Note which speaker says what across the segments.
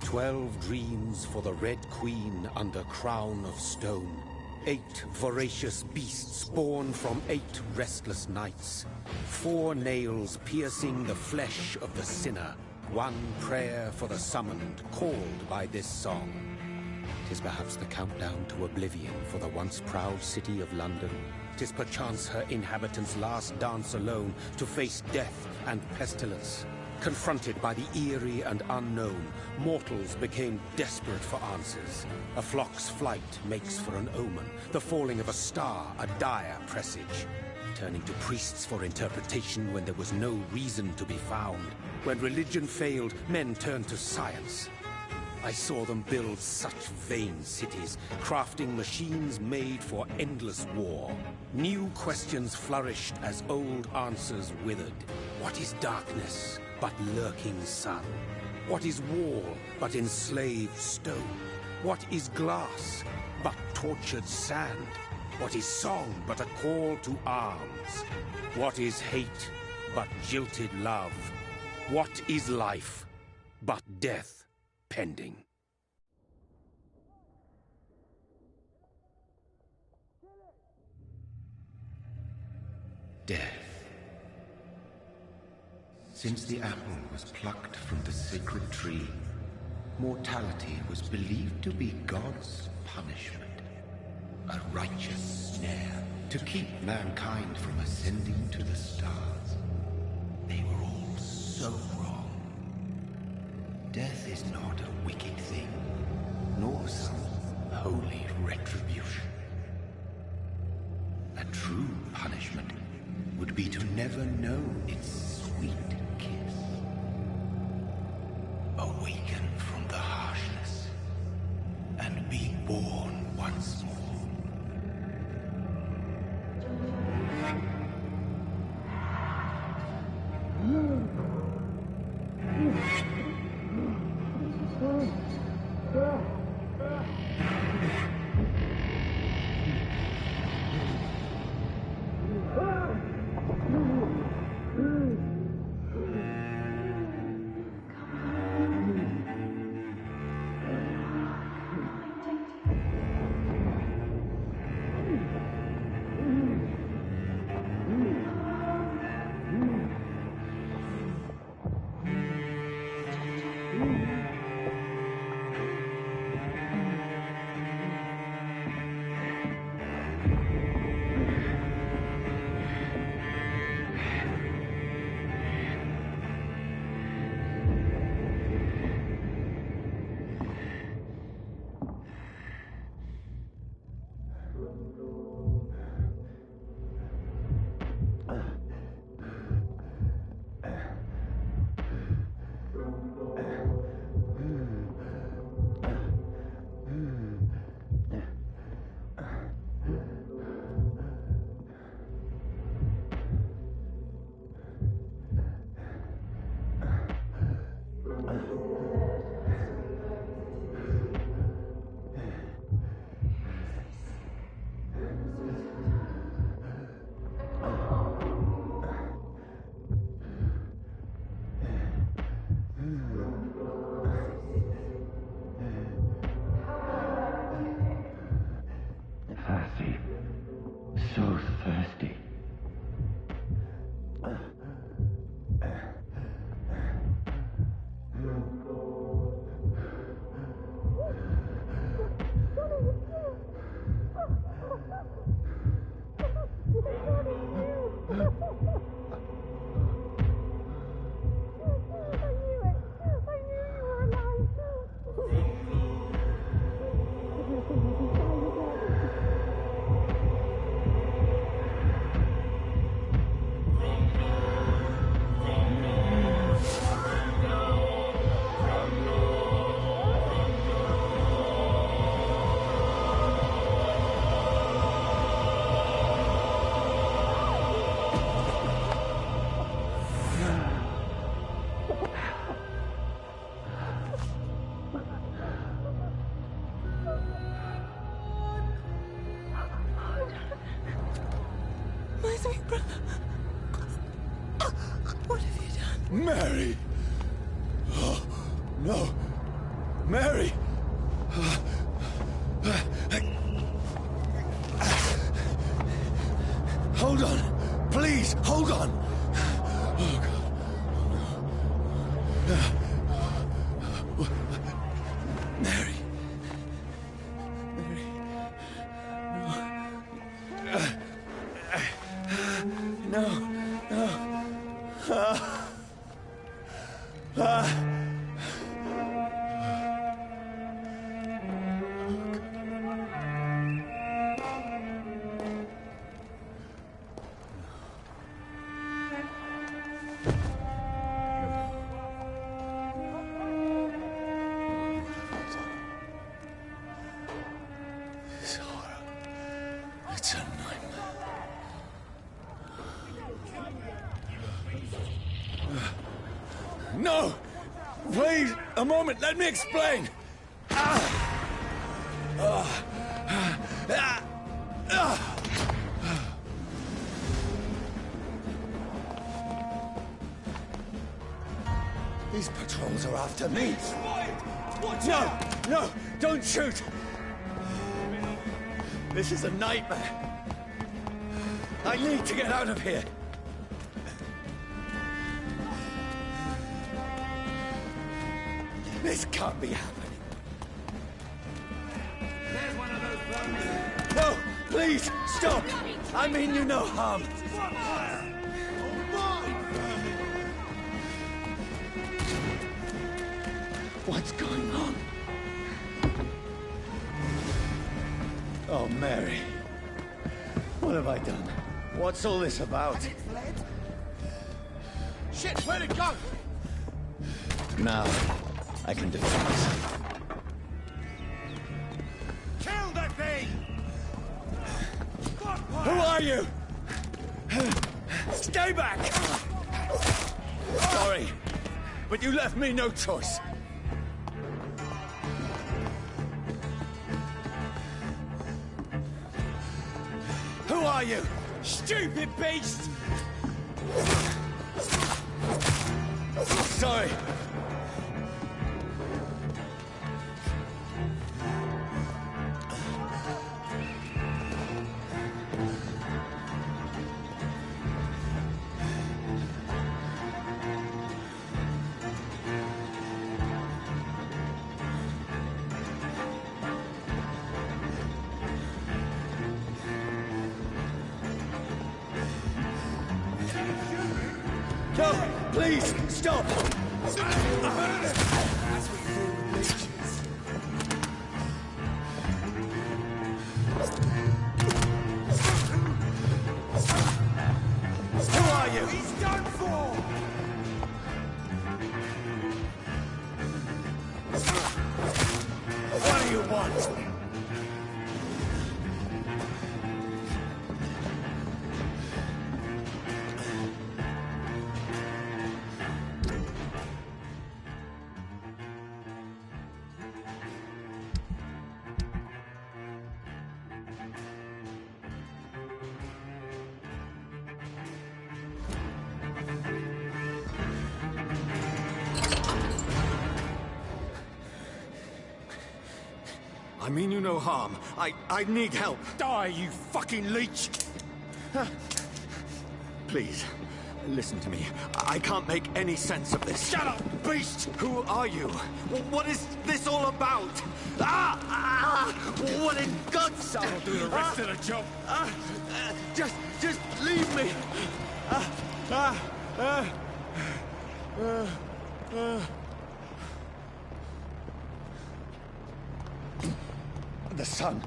Speaker 1: 12 dreams for the Red Queen under crown of stone. 8 voracious beasts born from 8 restless nights. 4 nails piercing the flesh of the sinner. 1 prayer for the summoned, called by this song. 'Tis perhaps the countdown to oblivion for the once proud city of London. 'Tis perchance her inhabitants' last dance alone to face death and pestilence. Confronted by the eerie and unknown, mortals became desperate for answers. A flock's flight makes for an omen, the falling of a star a dire presage. Turning to priests for interpretation when there was no reason to be found. When religion failed, men turned to science. I saw them build such vain cities, crafting machines made for endless war. New questions flourished as old answers withered. What is darkness but lurking sun? What is wall but enslaved stone? What is glass but tortured sand? What is song but a call to arms? What is hate but jilted love? What is life but death pending?
Speaker 2: Death. Since the apple was plucked from the sacred tree, mortality was believed to be God's punishment. A righteous snare to keep mankind from ascending to the stars. They were all so wrong. Death is not a wicked thing, nor some holy retribution. A true punishment would be to never know its sweet kiss. Awaken from the harshness and be born once more.
Speaker 3: Thirsty. So thirsty.
Speaker 4: Mary! Oh, no.
Speaker 1: Mary! Hold on! Please, hold on! Oh, God. Mary. Mary. No. This horror. It's a nightmare. No! Please, a moment, let me explain! These patrols are after me. No, don't shoot! This is a nightmare. I need to get out of here. This can't be happening.
Speaker 4: There's one of those vermin.
Speaker 1: No, please, stop! I mean you no harm. What's going on? Oh, Mary. What have I done? What's all this about?
Speaker 4: Shit, where'd it go?
Speaker 1: Now, I can defend myself.
Speaker 4: Kill that thing!
Speaker 1: Who are you? Stay back! Sorry, but you left me no choice. Who are you? Stupid beast! Sorry. No, please, stop! Who are you?
Speaker 4: He's done for!
Speaker 1: What do you want? I mean you no harm. I need help.
Speaker 4: Die, you fucking leech!
Speaker 1: Please, listen to me. I can't make any sense of this.
Speaker 4: Shut up, beast!
Speaker 1: Who are you? What is this all about? What in God's...
Speaker 4: I'll do the rest of the job.
Speaker 1: Just leave me. The sun.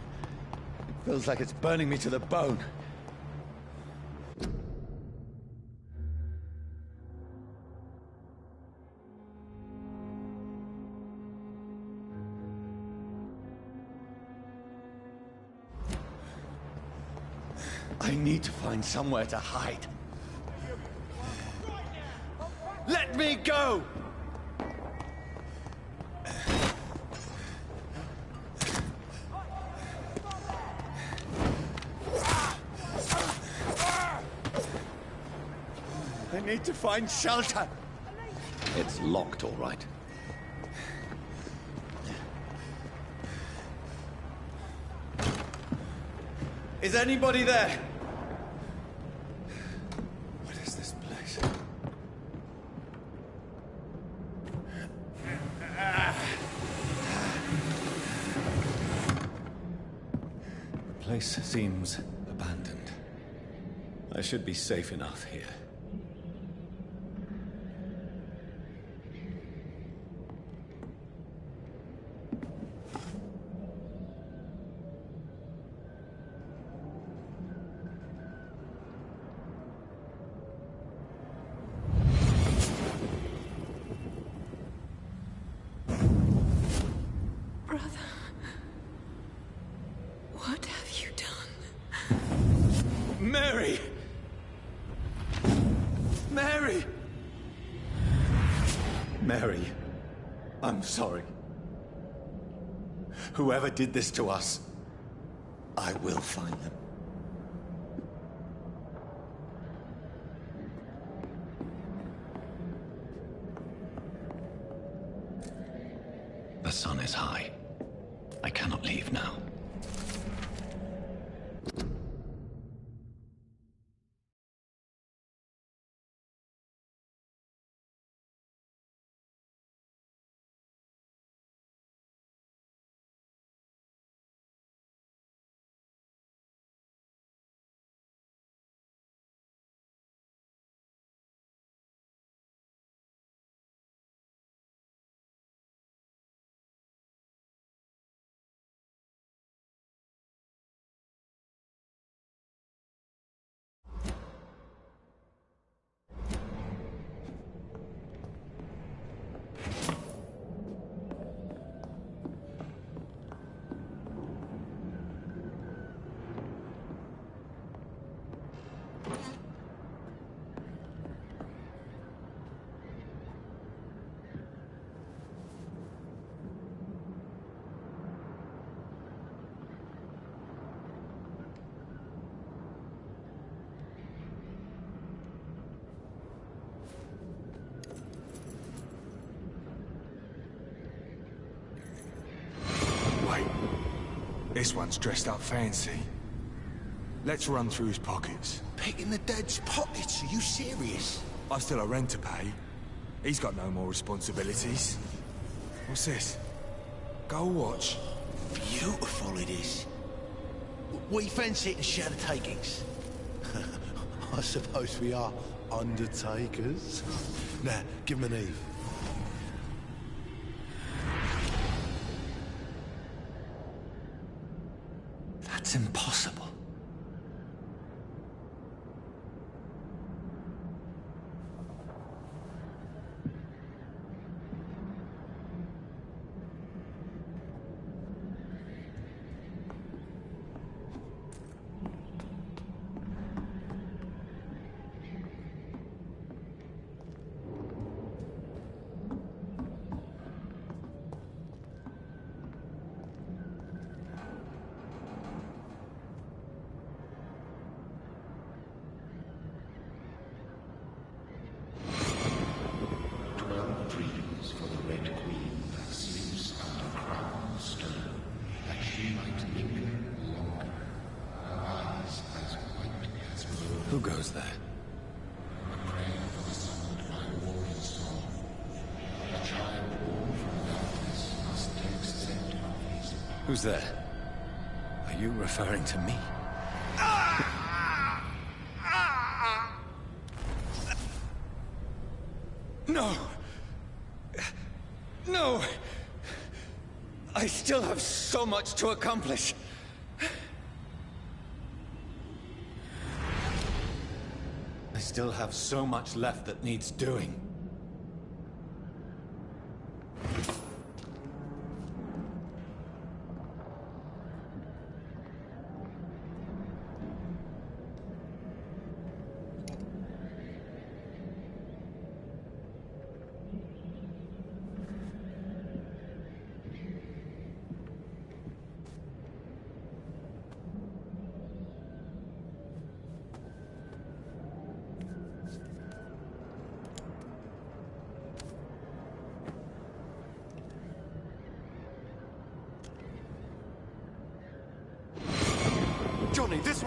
Speaker 1: It feels like it's burning me to the bone. I need to find somewhere to hide. Let me go! I need to find shelter.
Speaker 2: It's locked, all right.
Speaker 5: Is anybody there? What is this place? The place seems abandoned. I should be safe enough here.
Speaker 6: What have you done?
Speaker 5: Mary! Mary! Mary, I'm sorry. Whoever did this to us, I will find them.
Speaker 7: The sun is high. I cannot leave now.
Speaker 4: This one's dressed up fancy. Let's run through his pockets.
Speaker 8: Picking the dead's pockets? Are you serious?
Speaker 4: I've still a rent to pay. He's got no more responsibilities. What's this? Gold watch.
Speaker 8: Beautiful it is. We fancy it and share the takings. I suppose we are undertakers. Now, give him an Eve.
Speaker 5: That's impossible. Who goes there? Who's there? Are you referring to me? No! No! I still have so much to accomplish. I still have so much left that needs doing.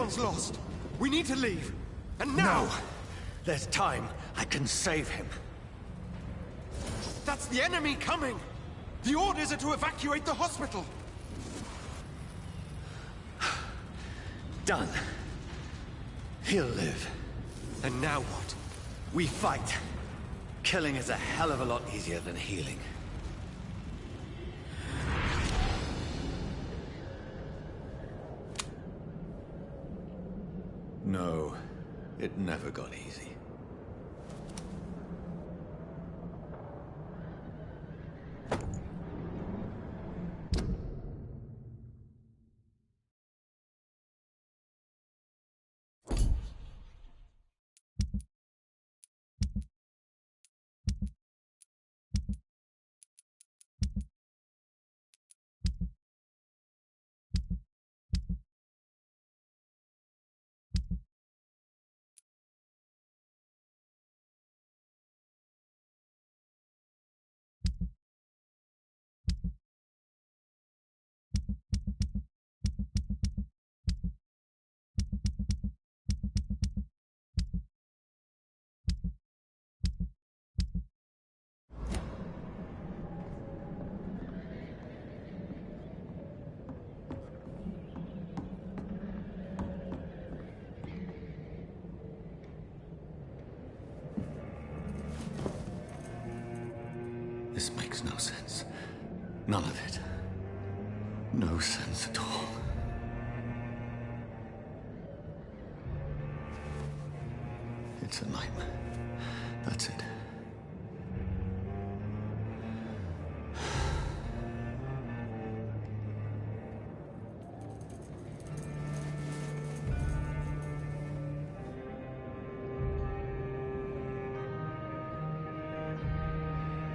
Speaker 4: Everyone's lost. We need to leave. And now!
Speaker 5: No! There's time. I can save him.
Speaker 4: That's the enemy coming! The orders are to evacuate the hospital!
Speaker 5: Done. He'll live.
Speaker 4: And now what?
Speaker 5: We fight. Killing is a hell of a lot easier than healing. No, it never got easy. This makes no sense. None of it. No sense at all. It's a nightmare. That's it.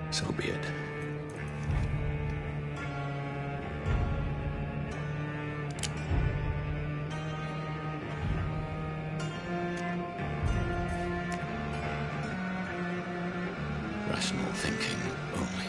Speaker 5: So be it. Rational thinking only.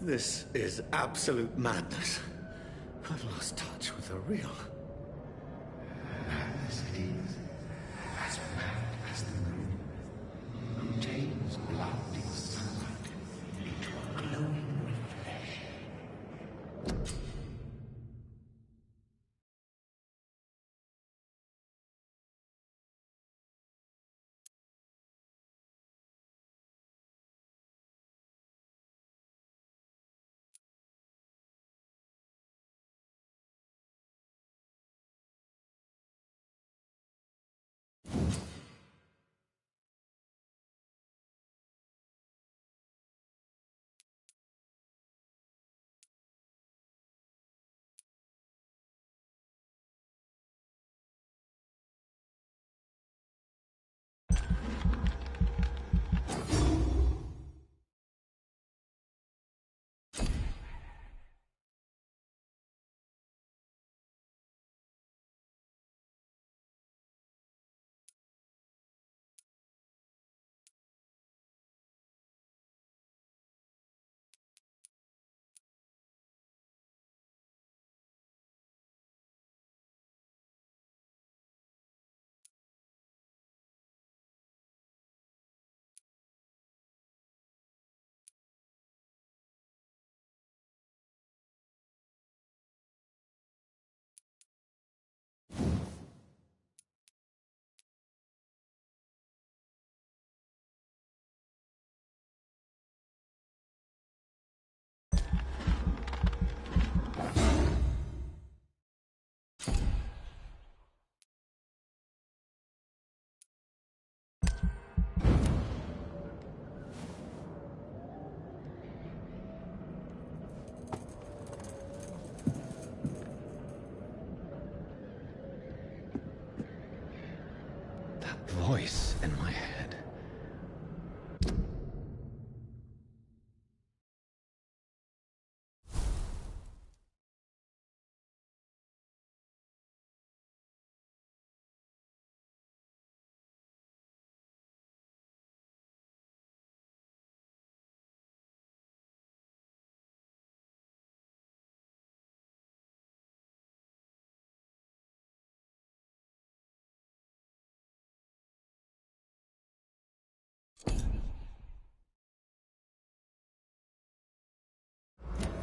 Speaker 5: This is absolute madness. I've lost touch with the real.
Speaker 2: Madness it is, as mad as the moon, who tames blood in sunlight into a glowing reflection.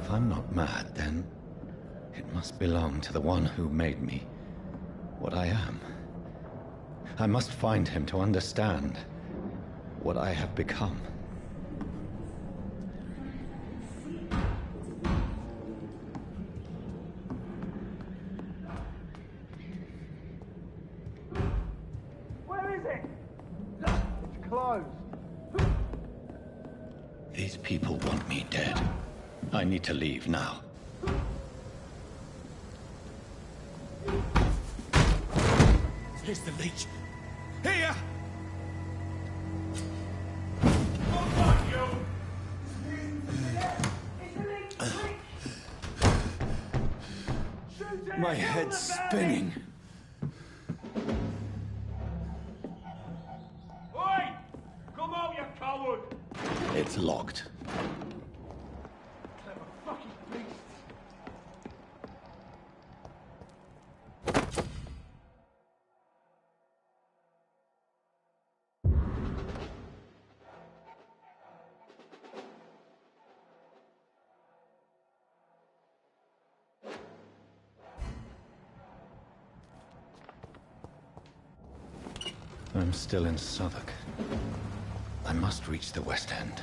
Speaker 5: If I'm not mad, then it must belong to the one who made me what I am. I must find him to understand what I have become.
Speaker 9: Where is it? It's closed.
Speaker 7: These people want me dead. I need to leave now.
Speaker 4: Here's the leech. Here!
Speaker 5: My head's spinning.
Speaker 9: Oi! Come out, you coward!
Speaker 7: It's locked.
Speaker 9: Clever fucking beasts.
Speaker 5: I'm still in Southwark. I must reach the West End.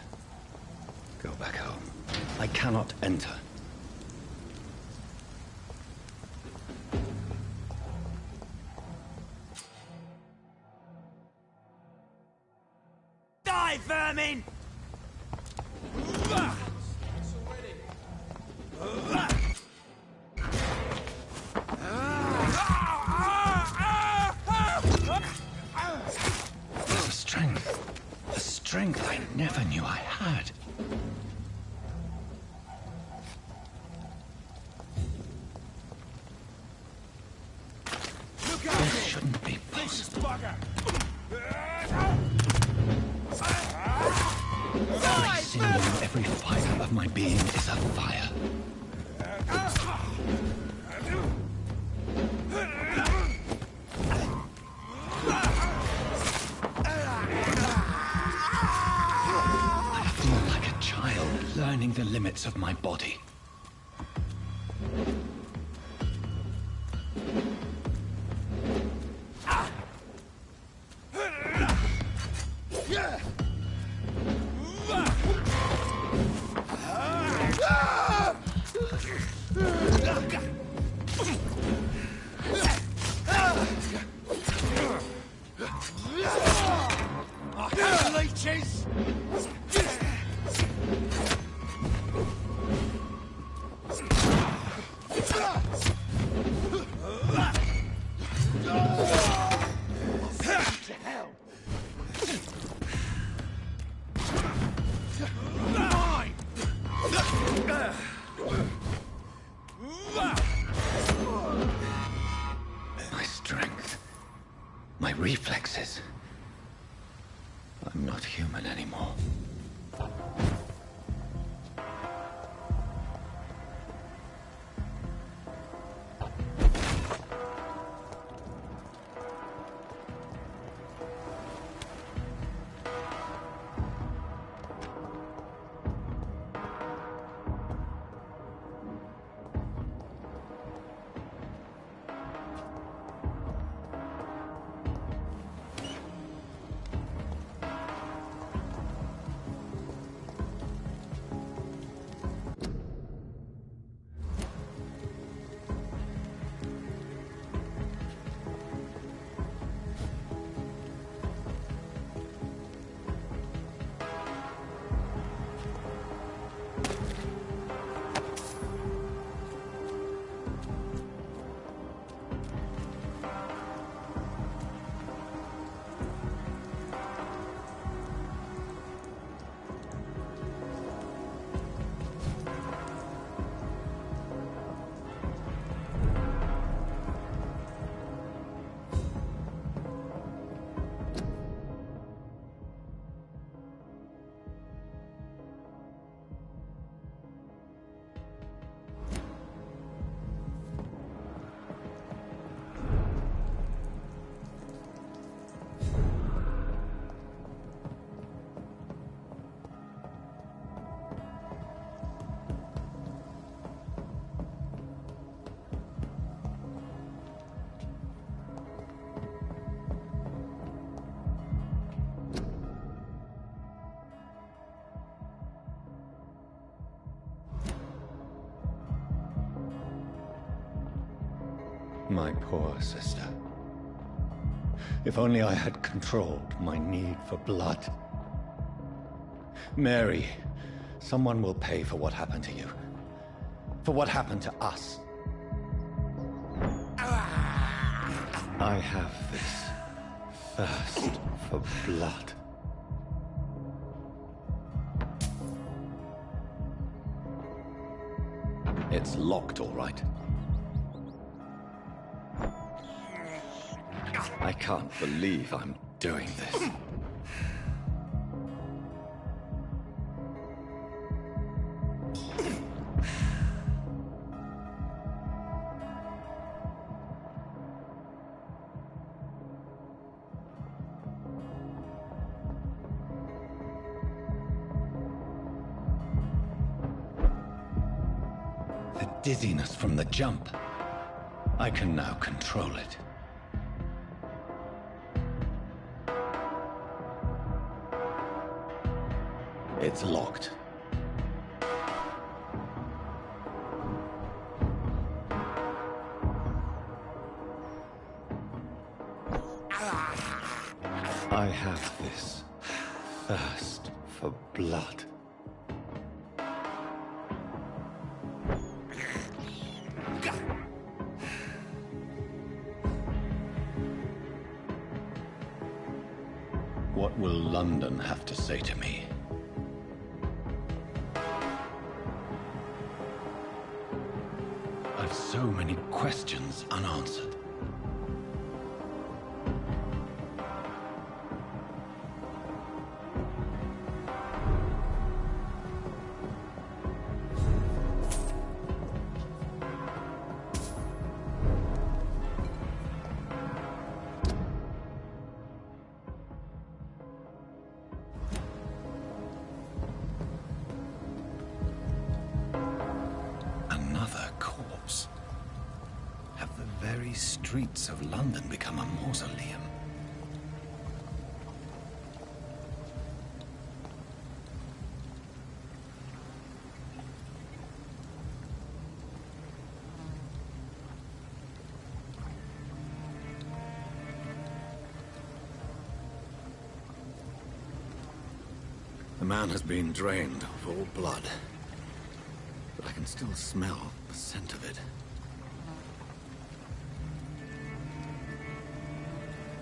Speaker 5: Go back home. I cannot enter.
Speaker 4: Die, vermin!
Speaker 7: The strength I never knew I had. This shouldn't be possible. Every sinew, every fiber of my being is afire. I feel like a child learning the limits of my body.
Speaker 4: Leeches!
Speaker 7: My strength, my reflexes. I'm not human anymore.
Speaker 5: My poor sister. If only I had controlled my need for blood. Mary, someone will pay for what happened to you. For what happened to us. I have this thirst for blood. It's locked, all right. I can't believe I'm doing this. The dizziness from the jump. I can now control it. It's locked. I have this thirst for blood. What will London have to say to me? I've so many questions unanswered. Another corpse. Have the very streets of London become a mausoleum? The man has been drained of all blood, but I can still smell the scent of it.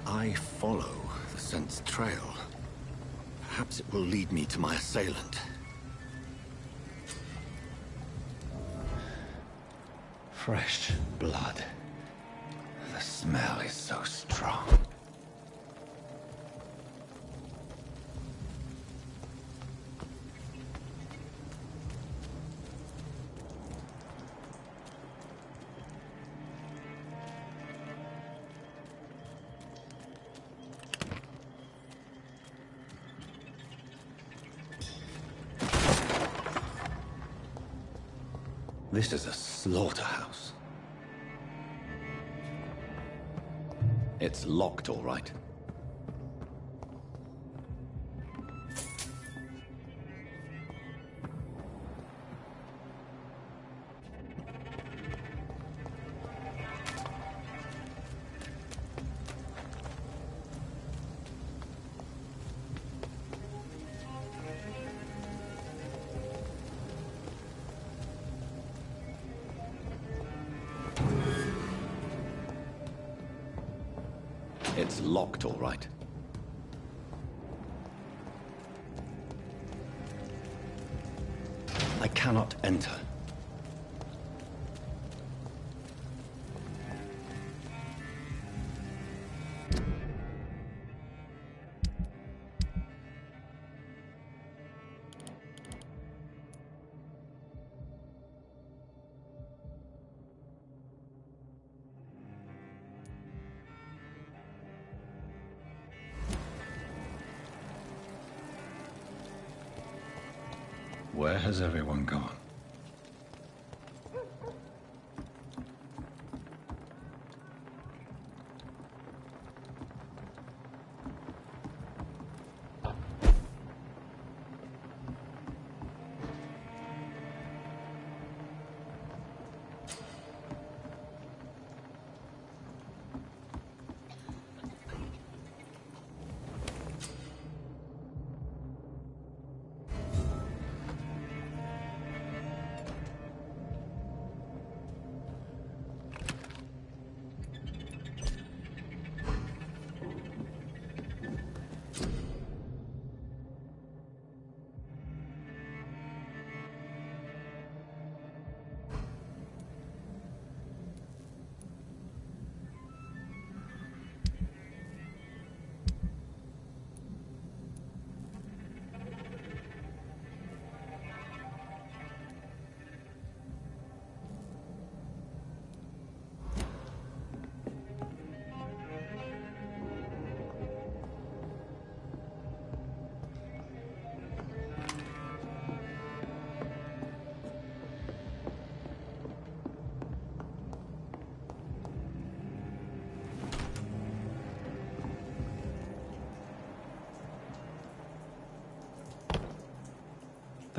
Speaker 5: I follow the scent's trail. Perhaps it will lead me to my assailant. Fresh blood. The smell is so strong. This is a slaughterhouse. It's locked, all right. It's locked, all right. I cannot enter. Where has everyone gone?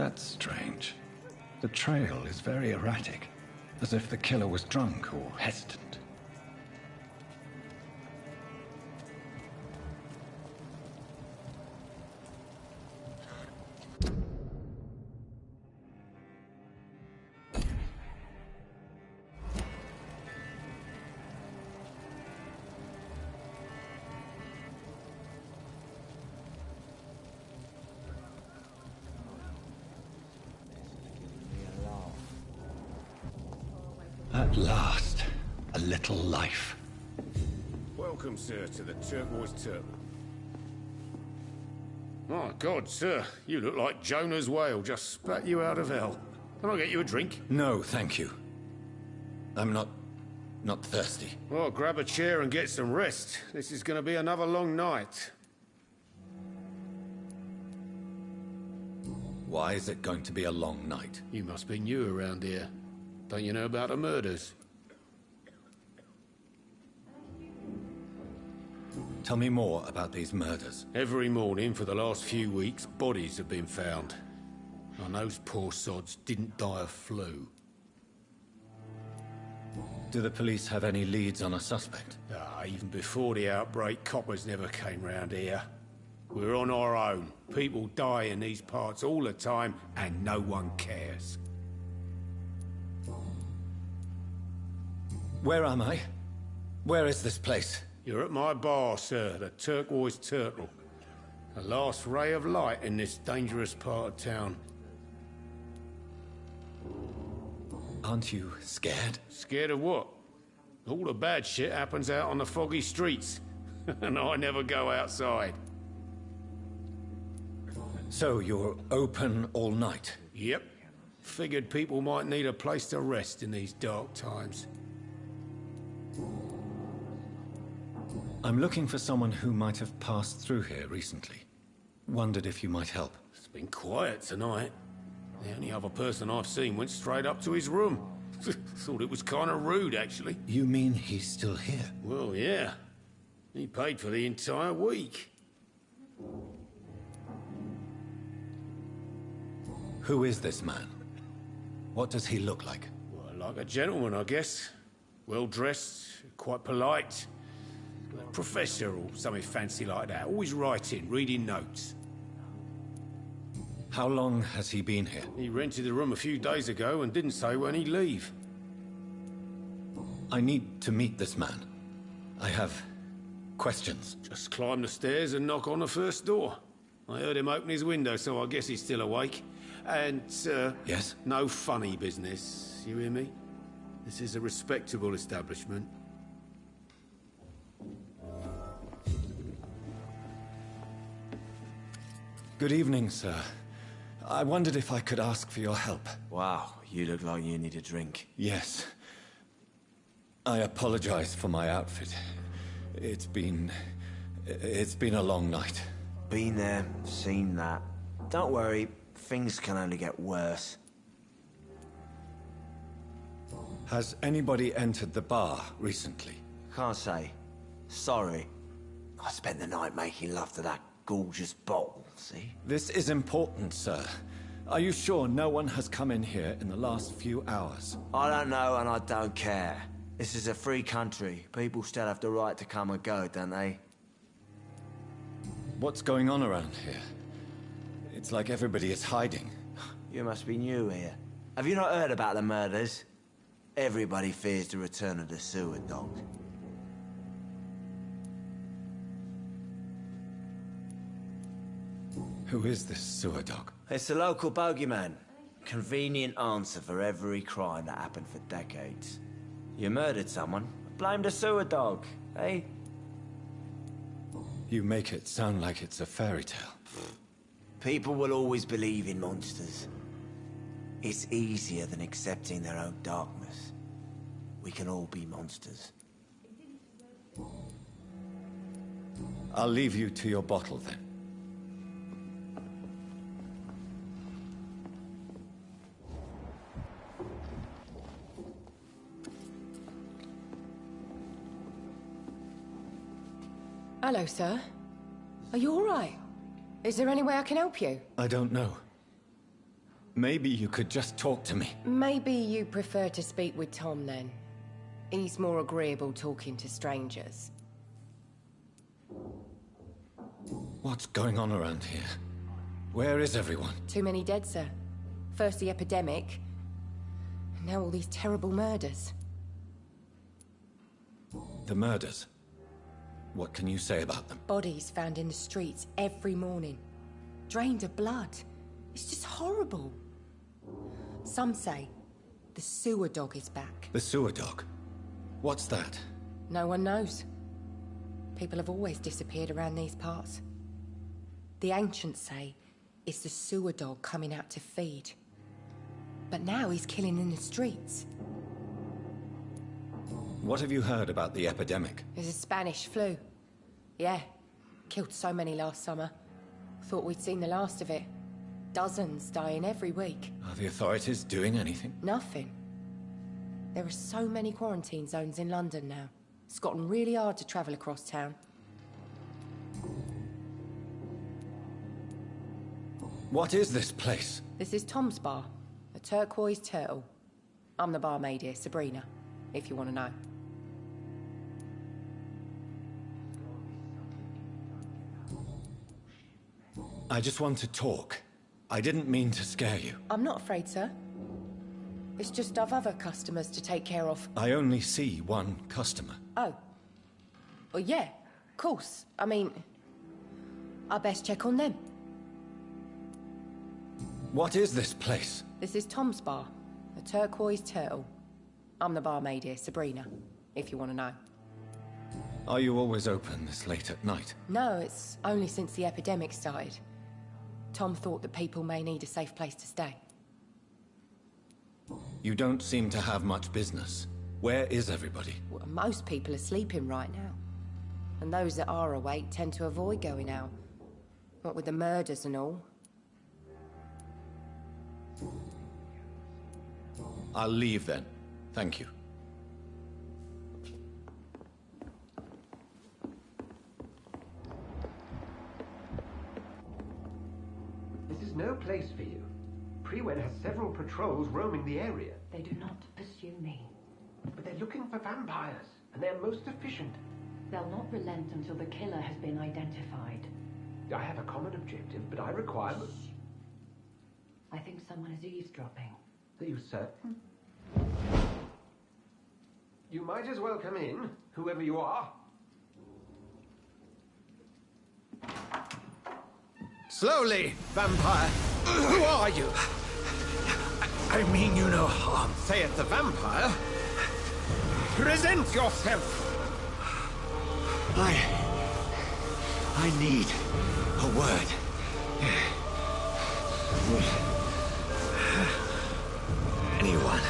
Speaker 5: That's strange. The trail is very erratic, as if the killer was drunk or hesitant. At last, a little life.
Speaker 1: Welcome, sir, to the Turquoise Turtle. My God, sir, you look like Jonah's whale just spat you out of hell. Can I get you a drink?
Speaker 5: No, thank you. I'm not thirsty.
Speaker 1: Well, grab a chair and get some rest. This is going to be another long night.
Speaker 5: Why is it going to be a long night?
Speaker 1: You must be new around here. Don't you know about the murders?
Speaker 5: Tell me more about these murders.
Speaker 1: Every morning for the last few weeks, bodies have been found. And those poor sods didn't die of flu.
Speaker 5: Do the police have any leads on a suspect?
Speaker 1: Even before the outbreak, coppers never came round here. We're on our own. People die in these parts all the time, and no one cares.
Speaker 5: Where am I? Where is this place?
Speaker 1: You're at my bar, sir, the Turquoise Turtle. The last ray of light in this dangerous part of town.
Speaker 5: Aren't you scared?
Speaker 1: Scared of what? All the bad shit happens out on the foggy streets. And I never go outside.
Speaker 5: So you're open all night?
Speaker 1: Yep. Figured people might need a place to rest in these dark times.
Speaker 5: I'm looking for someone who might have passed through here recently. Wondered if you might help.
Speaker 1: It's been quiet tonight. The only other person I've seen went straight up to his room. Thought it was kind of rude, actually.
Speaker 5: You mean he's still here?
Speaker 1: Well, yeah. He paid for the entire week.
Speaker 5: Who is this man? What does he look like?
Speaker 1: Well, like a gentleman, I guess. Well-dressed, quite polite. A professor or something fancy like that. Always writing, reading notes.
Speaker 5: How long has he been here?
Speaker 1: He rented the room a few days ago and didn't say when he'd leave.
Speaker 5: I need to meet this man. I have questions.
Speaker 1: Just climb the stairs and knock on the first door. I heard him open his window, so I guess he's still awake. And,
Speaker 5: Yes?
Speaker 1: no funny business. You hear me? This is a respectable establishment.
Speaker 5: Good evening, sir. I wondered if I could ask for your help.
Speaker 10: Wow, you look like you need a drink.
Speaker 5: Yes. I apologize for my outfit. It's been a long night.
Speaker 10: Been there, seen that. Don't worry, things can only get worse.
Speaker 5: Has anybody entered the bar recently?
Speaker 10: Can't say. Sorry. I spent the night making love to that gorgeous bottle, see?
Speaker 5: This is important, sir. Are you sure no one has come in here in the last few hours?
Speaker 10: I don't know and I don't care. This is a free country. People still have the right to come and go, don't they?
Speaker 5: What's going on around here? It's like everybody is hiding.
Speaker 10: You must be new here. Have you not heard about the murders? Everybody fears the return of the sewer dog.
Speaker 5: Who is this sewer dog?
Speaker 10: It's the local bogeyman. Convenient answer for every crime that happened for decades. You murdered someone, blame the sewer dog, eh?
Speaker 5: You make it sound like it's a fairy tale.
Speaker 10: People will always believe in monsters. It's easier than accepting their own darkness. We can all be monsters.
Speaker 5: I'll leave you to your bottle then.
Speaker 6: Hello, sir. Are you all right? Is there any way I can help you?
Speaker 5: I don't know. Maybe you could just talk to me.
Speaker 6: Maybe you prefer to speak with Tom, then. He's more agreeable talking to strangers.
Speaker 5: What's going on around here? Where is everyone?
Speaker 6: Too many dead, sir. First the epidemic, now all these terrible murders.
Speaker 5: The murders? What can you say about them?
Speaker 6: Bodies found in the streets every morning. Drained of blood. It's just horrible. Some say the sewer dog is back.
Speaker 5: The sewer dog? What's that?
Speaker 6: No one knows. People have always disappeared around these parts. The ancients say it's the sewer dog coming out to feed. But now he's killing in the streets.
Speaker 5: What have you heard about the epidemic?
Speaker 6: There's a Spanish flu. Yeah, killed so many last summer. Thought we'd seen the last of it. Dozens dying every week.
Speaker 5: Are the authorities doing anything?
Speaker 6: Nothing. There are so many quarantine zones in London now. It's gotten really hard to travel across town.
Speaker 5: What is this place?
Speaker 6: This is Tom's bar, a turquoise turtle. I'm the barmaid here, Sabrina, if you want to know.
Speaker 5: I just want to talk. I didn't mean to scare you.
Speaker 6: I'm not afraid, sir. It's just I've other customers to take care of.
Speaker 5: I only see one customer.
Speaker 6: Oh. Well, yeah, of course. I mean, I best check on them.
Speaker 5: What is this place?
Speaker 6: This is Tom's bar, a turquoise turtle. I'm the barmaid here, Sabrina, if you want to know.
Speaker 5: Are you always open this late at night?
Speaker 6: No, it's only since the epidemic started. Tom thought that people may need a safe place to stay.
Speaker 5: You don't seem to have much business. Where is everybody?
Speaker 6: Well, most people are sleeping right now. And those that are awake tend to avoid going out. What with the murders and all.
Speaker 5: I'll leave then. Thank you.
Speaker 11: This is no place for you. Prewen has several patrols roaming the area.
Speaker 12: They do not pursue me.
Speaker 11: But they're looking for vampires, and they're most efficient.
Speaker 12: They'll not relent until the killer has been identified.
Speaker 11: I have a common objective, but I require...
Speaker 12: I think someone is eavesdropping.
Speaker 11: Are you certain? You might as well come in, whoever you are.
Speaker 1: Slowly, vampire! Who are you?
Speaker 11: I mean you no harm.
Speaker 1: Saith the vampire. Present yourself!
Speaker 2: I need a word. Anyone.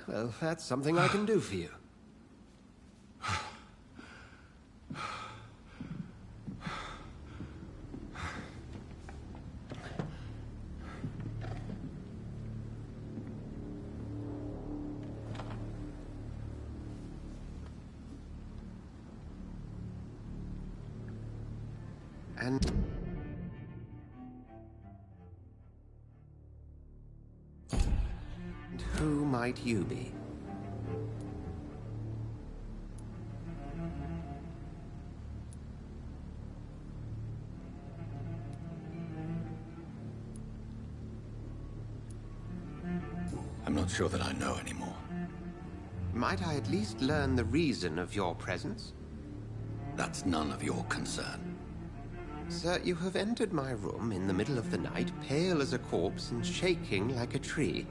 Speaker 11: Well, that's something I can do for you. And who might you be?
Speaker 5: I'm not sure that I know anymore.
Speaker 11: Might I at least learn the reason of your presence?
Speaker 5: That's none of your concern.
Speaker 11: Sir, you have entered my room in the middle of the night, pale as a corpse and shaking like a tree.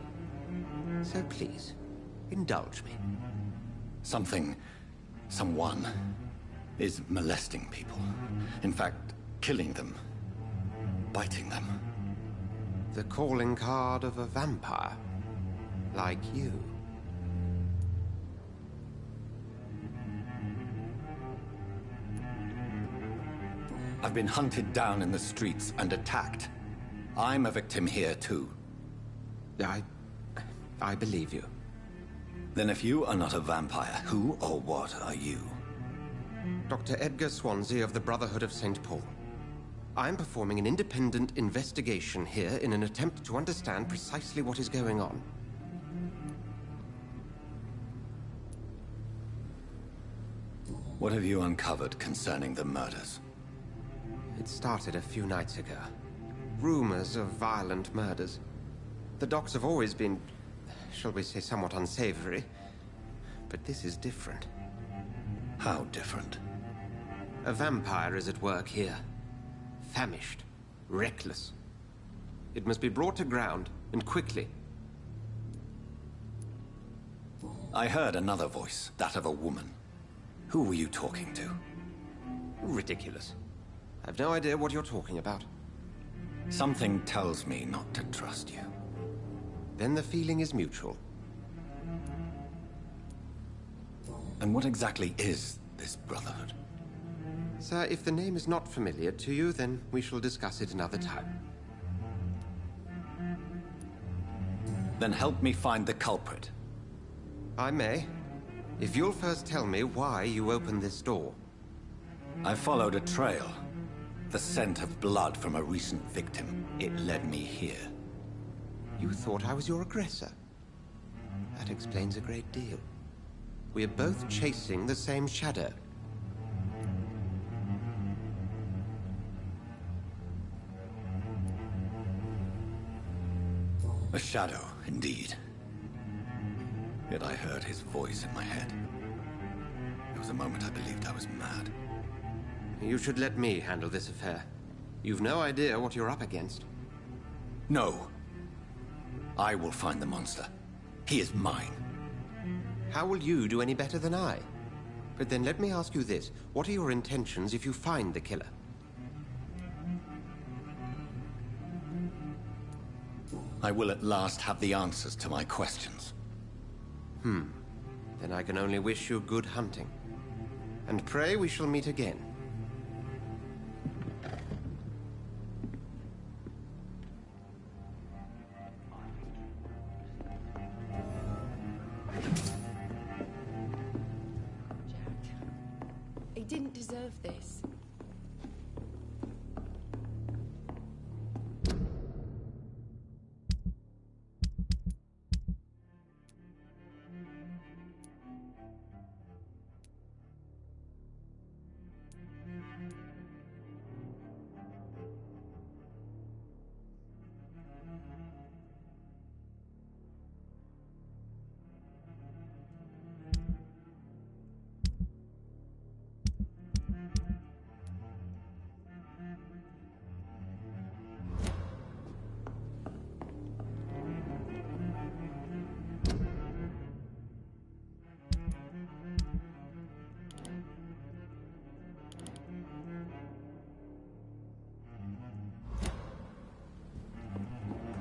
Speaker 11: So please, indulge me.
Speaker 5: Someone is molesting people. In fact, killing them. Biting them.
Speaker 11: The calling card of a vampire. Like you.
Speaker 5: I've been hunted down in the streets and attacked. I'm a victim here, too.
Speaker 11: I believe you.
Speaker 7: Then if you are not a vampire, who or what are you?
Speaker 11: Dr. Edgar Swansea of the Brotherhood of St. Paul. I'm performing an independent investigation here in an attempt to understand precisely what is going on.
Speaker 7: What have you uncovered concerning the murders?
Speaker 11: It started a few nights ago. Rumors of violent murders. The docks have always been, shall we say, somewhat unsavory. But this is different.
Speaker 7: How different?
Speaker 11: A vampire is at work here. Famished. Reckless. It must be brought to ground, and quickly.
Speaker 7: I heard another voice, that of a woman. Who were you talking to?
Speaker 11: Ridiculous. I've no idea what you're talking about.
Speaker 7: Something tells me not to trust you.
Speaker 11: Then the feeling is mutual.
Speaker 7: And what exactly is this Brotherhood?
Speaker 11: Sir, if the name is not familiar to you, then we shall discuss it another time.
Speaker 7: Then help me find the culprit.
Speaker 11: I may. If you'll first tell me why you opened this door.
Speaker 7: I followed a trail. The scent of blood from a recent victim. It led me here.
Speaker 11: You thought I was your aggressor. That explains a great deal. We are both chasing the same shadow.
Speaker 7: A shadow, indeed. Yet I heard his voice in my head. There was a moment I believed I was mad.
Speaker 11: You should let me handle this affair. You've no idea what you're up against.
Speaker 7: No. I will find the monster. He is mine.
Speaker 11: How will you do any better than I? But then let me ask you this. What are your intentions if you find the killer?
Speaker 7: I will at last have the answers to my questions.
Speaker 11: Then I can only wish you good hunting. And pray we shall meet again.
Speaker 6: He didn't deserve this.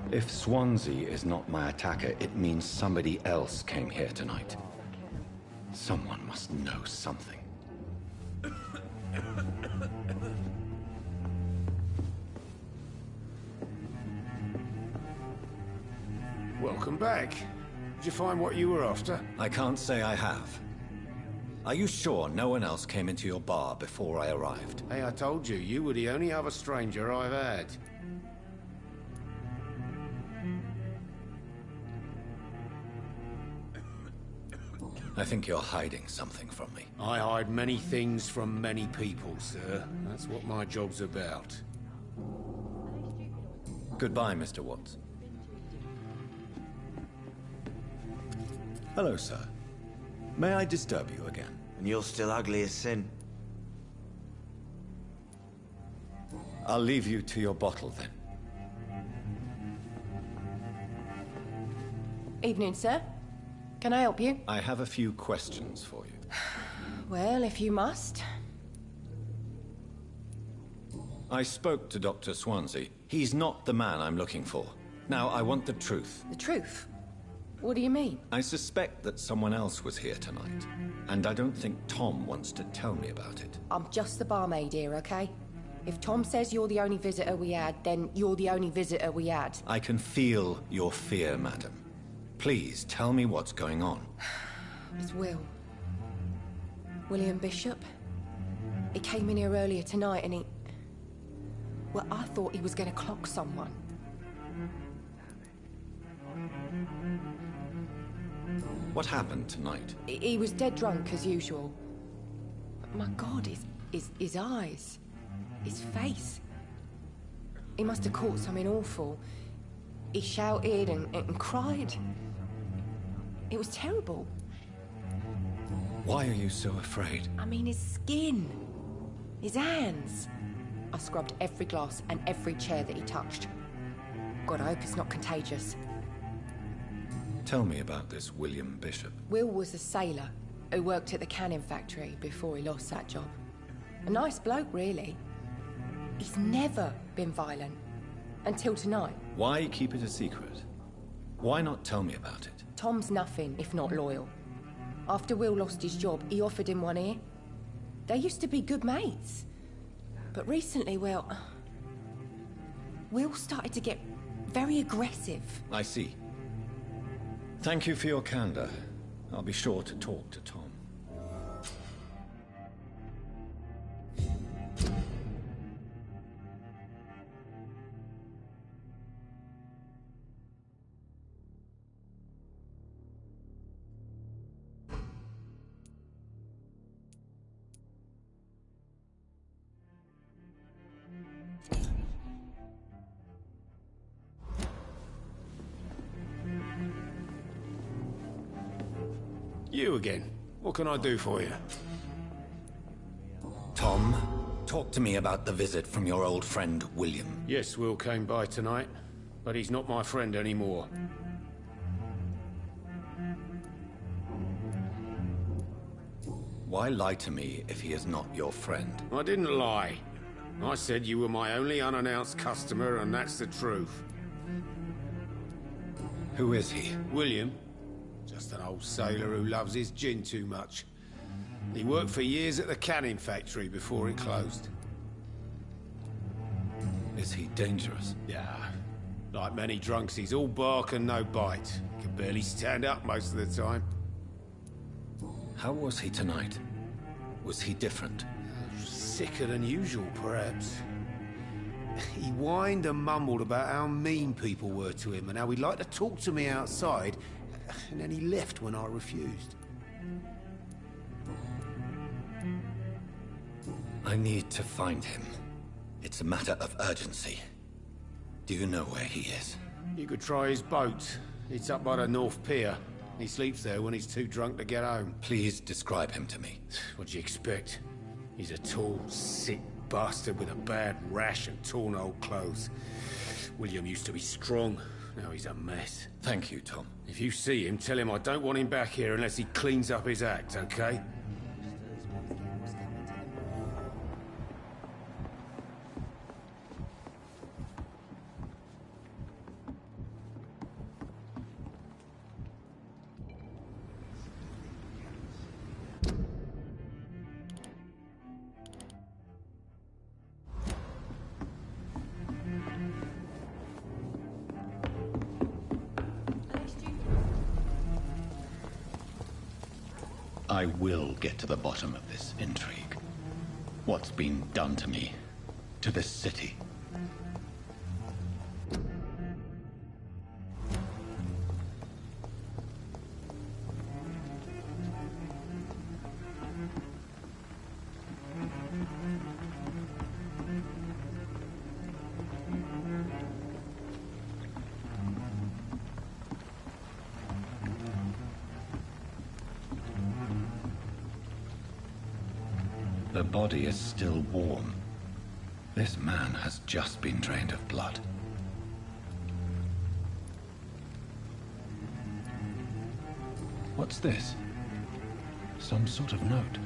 Speaker 5: If Swansea is not my attacker, it means somebody else came here tonight. Someone must know something.
Speaker 1: Welcome back. Did you find what you were after?
Speaker 7: I can't say I have. Are you sure no one else came into your bar before I arrived?
Speaker 1: Hey, I told you, you were the only other stranger I've had.
Speaker 7: I think you're hiding something from me.
Speaker 1: I hide many things from many people, sir. That's what my job's about.
Speaker 7: Goodbye, Mr. Watts. Hello, sir. May I disturb you again?
Speaker 10: And you're still ugly as sin.
Speaker 7: I'll leave you to your bottle, then.
Speaker 6: Evening, sir. Can I help you?
Speaker 7: I have a few questions for you.
Speaker 6: Well, if you must.
Speaker 7: I spoke to Dr. Swansea. He's not the man I'm looking for. Now, I want the truth.
Speaker 6: The truth? What do you mean?
Speaker 7: I suspect that someone else was here tonight. And I don't think Tom wants to tell me about it.
Speaker 6: I'm just the barmaid here, okay? If Tom says you're the only visitor we had, then you're the only visitor we had.
Speaker 7: I can feel your fear, madam.
Speaker 5: Please, tell me what's going on.
Speaker 6: It's Will. William Bishop. He came in here earlier tonight and he... Well, I thought he was going to clock someone.
Speaker 5: What happened tonight?
Speaker 6: He was dead drunk, as usual. But my God, his eyes. His face. He must have caught something awful. He shouted and cried. It was terrible.
Speaker 5: Why are you so afraid?
Speaker 6: I mean, his skin. His hands. I scrubbed every glass and every chair that he touched. God, I hope it's not contagious.
Speaker 5: Tell me about this William Bishop.
Speaker 6: Will was a sailor who worked at the canning factory before he lost that job. A nice bloke, really. He's never been violent. Until tonight.
Speaker 5: Why keep it a secret? Why not tell me about it?
Speaker 6: Tom's nothing if not loyal. After Will lost his job, he offered him one ear. They used to be good mates. But recently, well... Will started to get very aggressive.
Speaker 5: I see. Thank you for your candor. I'll be sure to talk to Tom.
Speaker 1: You again. What can I do for you?
Speaker 5: Tom, talk to me about the visit from your old friend, William.
Speaker 1: Yes, Will came by tonight, but he's not my friend anymore.
Speaker 5: Why lie to me if he is not your friend?
Speaker 1: I didn't lie. I said you were my only unannounced customer, and that's the truth.
Speaker 5: Who is he?
Speaker 1: William. Just an old sailor who loves his gin too much. He worked for years at the canning factory before it closed.
Speaker 5: Is he dangerous?
Speaker 1: Yeah. Like many drunks, he's all bark and no bite. Can barely stand up most of the time.
Speaker 5: How was he tonight? Was he different?
Speaker 1: Sicker than usual, perhaps. He whined and mumbled about how mean people were to him and how he'd like to talk to me outside, and then he left when I refused.
Speaker 5: I need to find him. It's a matter of urgency. Do you know where he is?
Speaker 1: You could try his boat. It's up by the North Pier. He sleeps there when he's too drunk to get home.
Speaker 5: Please describe him to me.
Speaker 1: What'd you expect? He's a tall, sick bastard with a bad rash and torn old clothes. William used to be strong. Now he's a mess.
Speaker 5: Thank you, Tom.
Speaker 1: If you see him, tell him I don't want him back here unless he cleans up his act, okay?
Speaker 5: I will get to the bottom of this intrigue. What's been done to me, to this city. The body is still warm. This man has just been drained of blood. What's this? Some sort of note.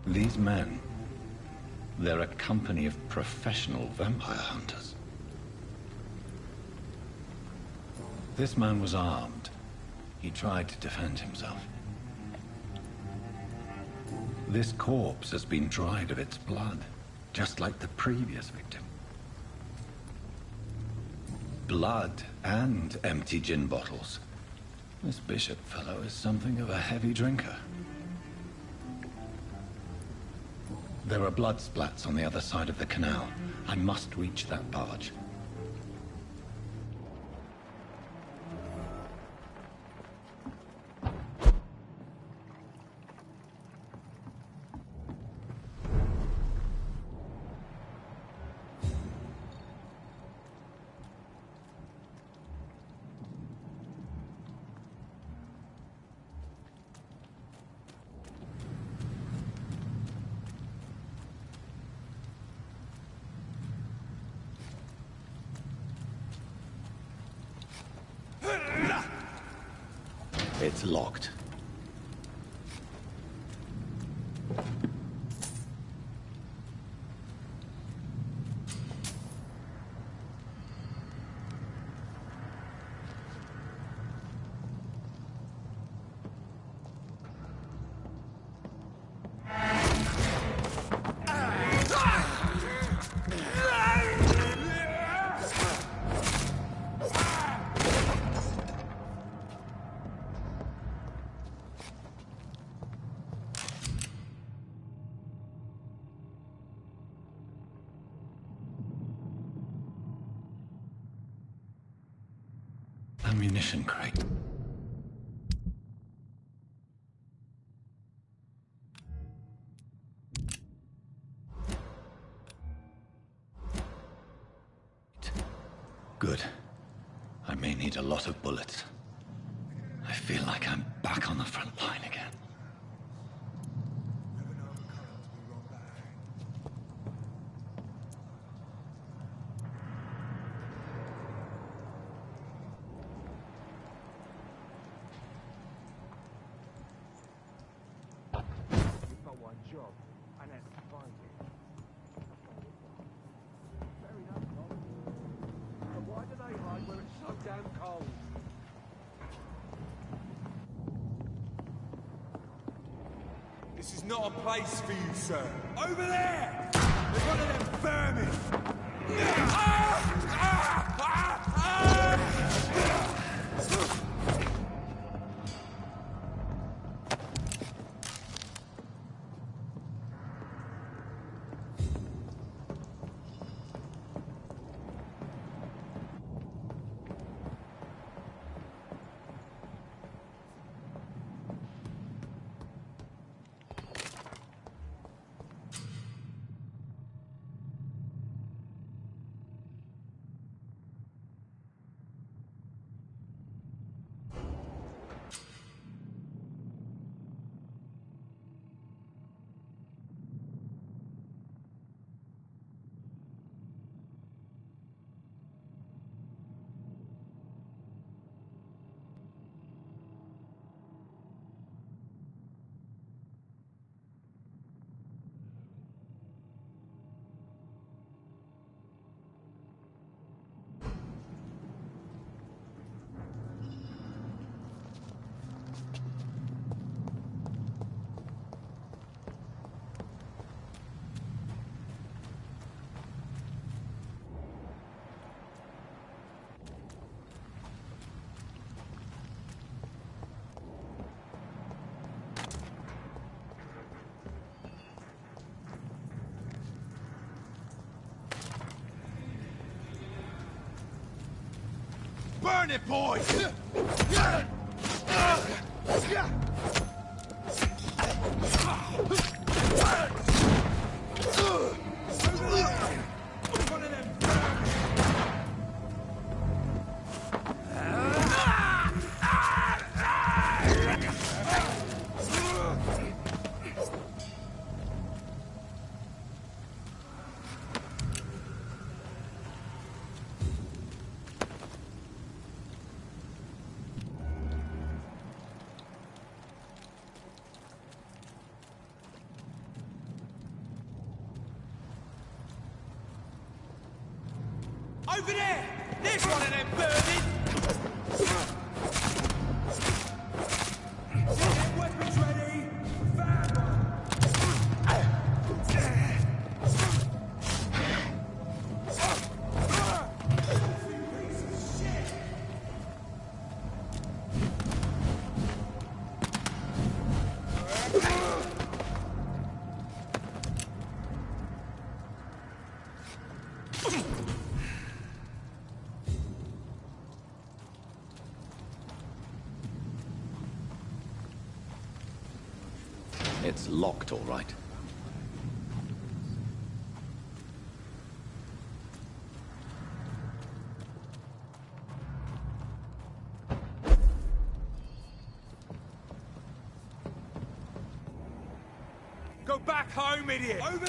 Speaker 5: These men, they're a company of professional vampire hunters. This man was armed. He tried to defend himself. This corpse has been dried of its blood, just like the previous victim. Blood and empty gin bottles. This Bishop fellow is something of a heavy drinker. There are blood splats on the other side of the canal. I must reach that barge. It's locked. Ammunition crate. Good. I may need a lot of bullets. I feel like I'm back on the front line again.
Speaker 9: Job, and that's to find it. Fair enough, Tom. But why do they hide where it's so damn cold? This is not a place for you, sir. Over there! There's one of them vermin! Burn it, boys! Over there! There's one of them burning! Get weapons ready!
Speaker 5: It's locked, all right.
Speaker 9: Go back home, idiot! Over!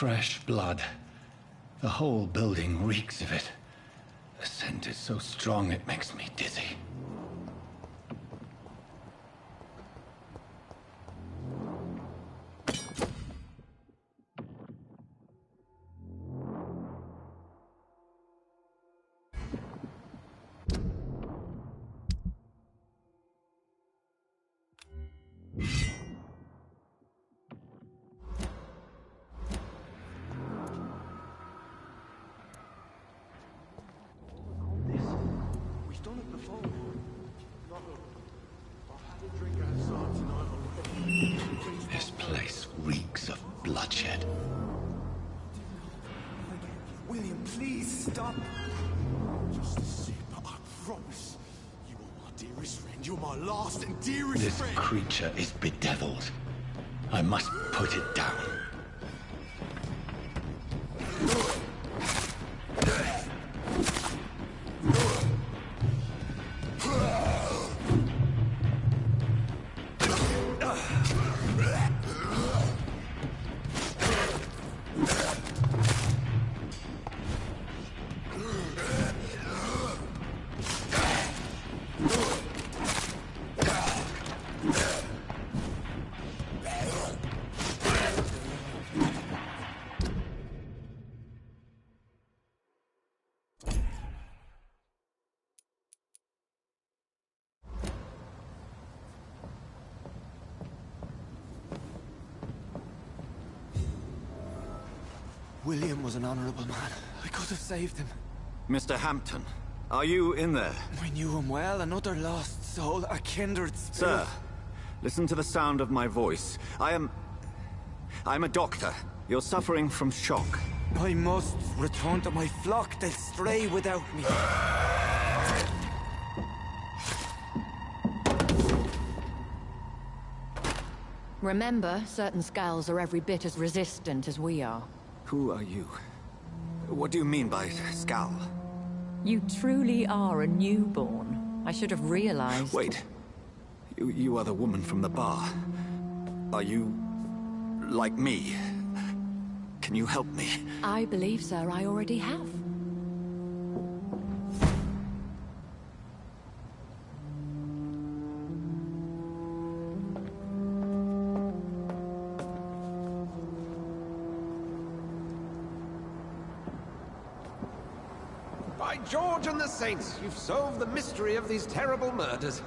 Speaker 5: Fresh blood. The whole building reeks of it. The scent is so strong it makes me dizzy.
Speaker 2: You
Speaker 5: This place reeks of bloodshed.
Speaker 8: William, please stop. Just a sip, but I promise. You are my dearest friend. You're my last and dearest
Speaker 5: This
Speaker 8: friend.
Speaker 5: creature is bedeviled. I must put it down.
Speaker 8: William was an honorable man. I could have saved him.
Speaker 7: Mr. Hampton, are you in there?
Speaker 8: I knew him well, another lost soul, a kindred spirit.
Speaker 7: Sir, listen to the sound of my voice. I'm a doctor. You're suffering from shock.
Speaker 8: I must return to my flock. They'll stray without me.
Speaker 12: Remember, certain skulls are every bit as resistant as we are.
Speaker 7: Who are you? What do you mean by Skal?
Speaker 12: You truly are a newborn. I should have realized.
Speaker 7: Wait. You are the woman from the bar. Are you... like me? Can you help me?
Speaker 12: I believe, sir, I already have.
Speaker 11: By George and the Saints, you've solved the mystery of these terrible murders.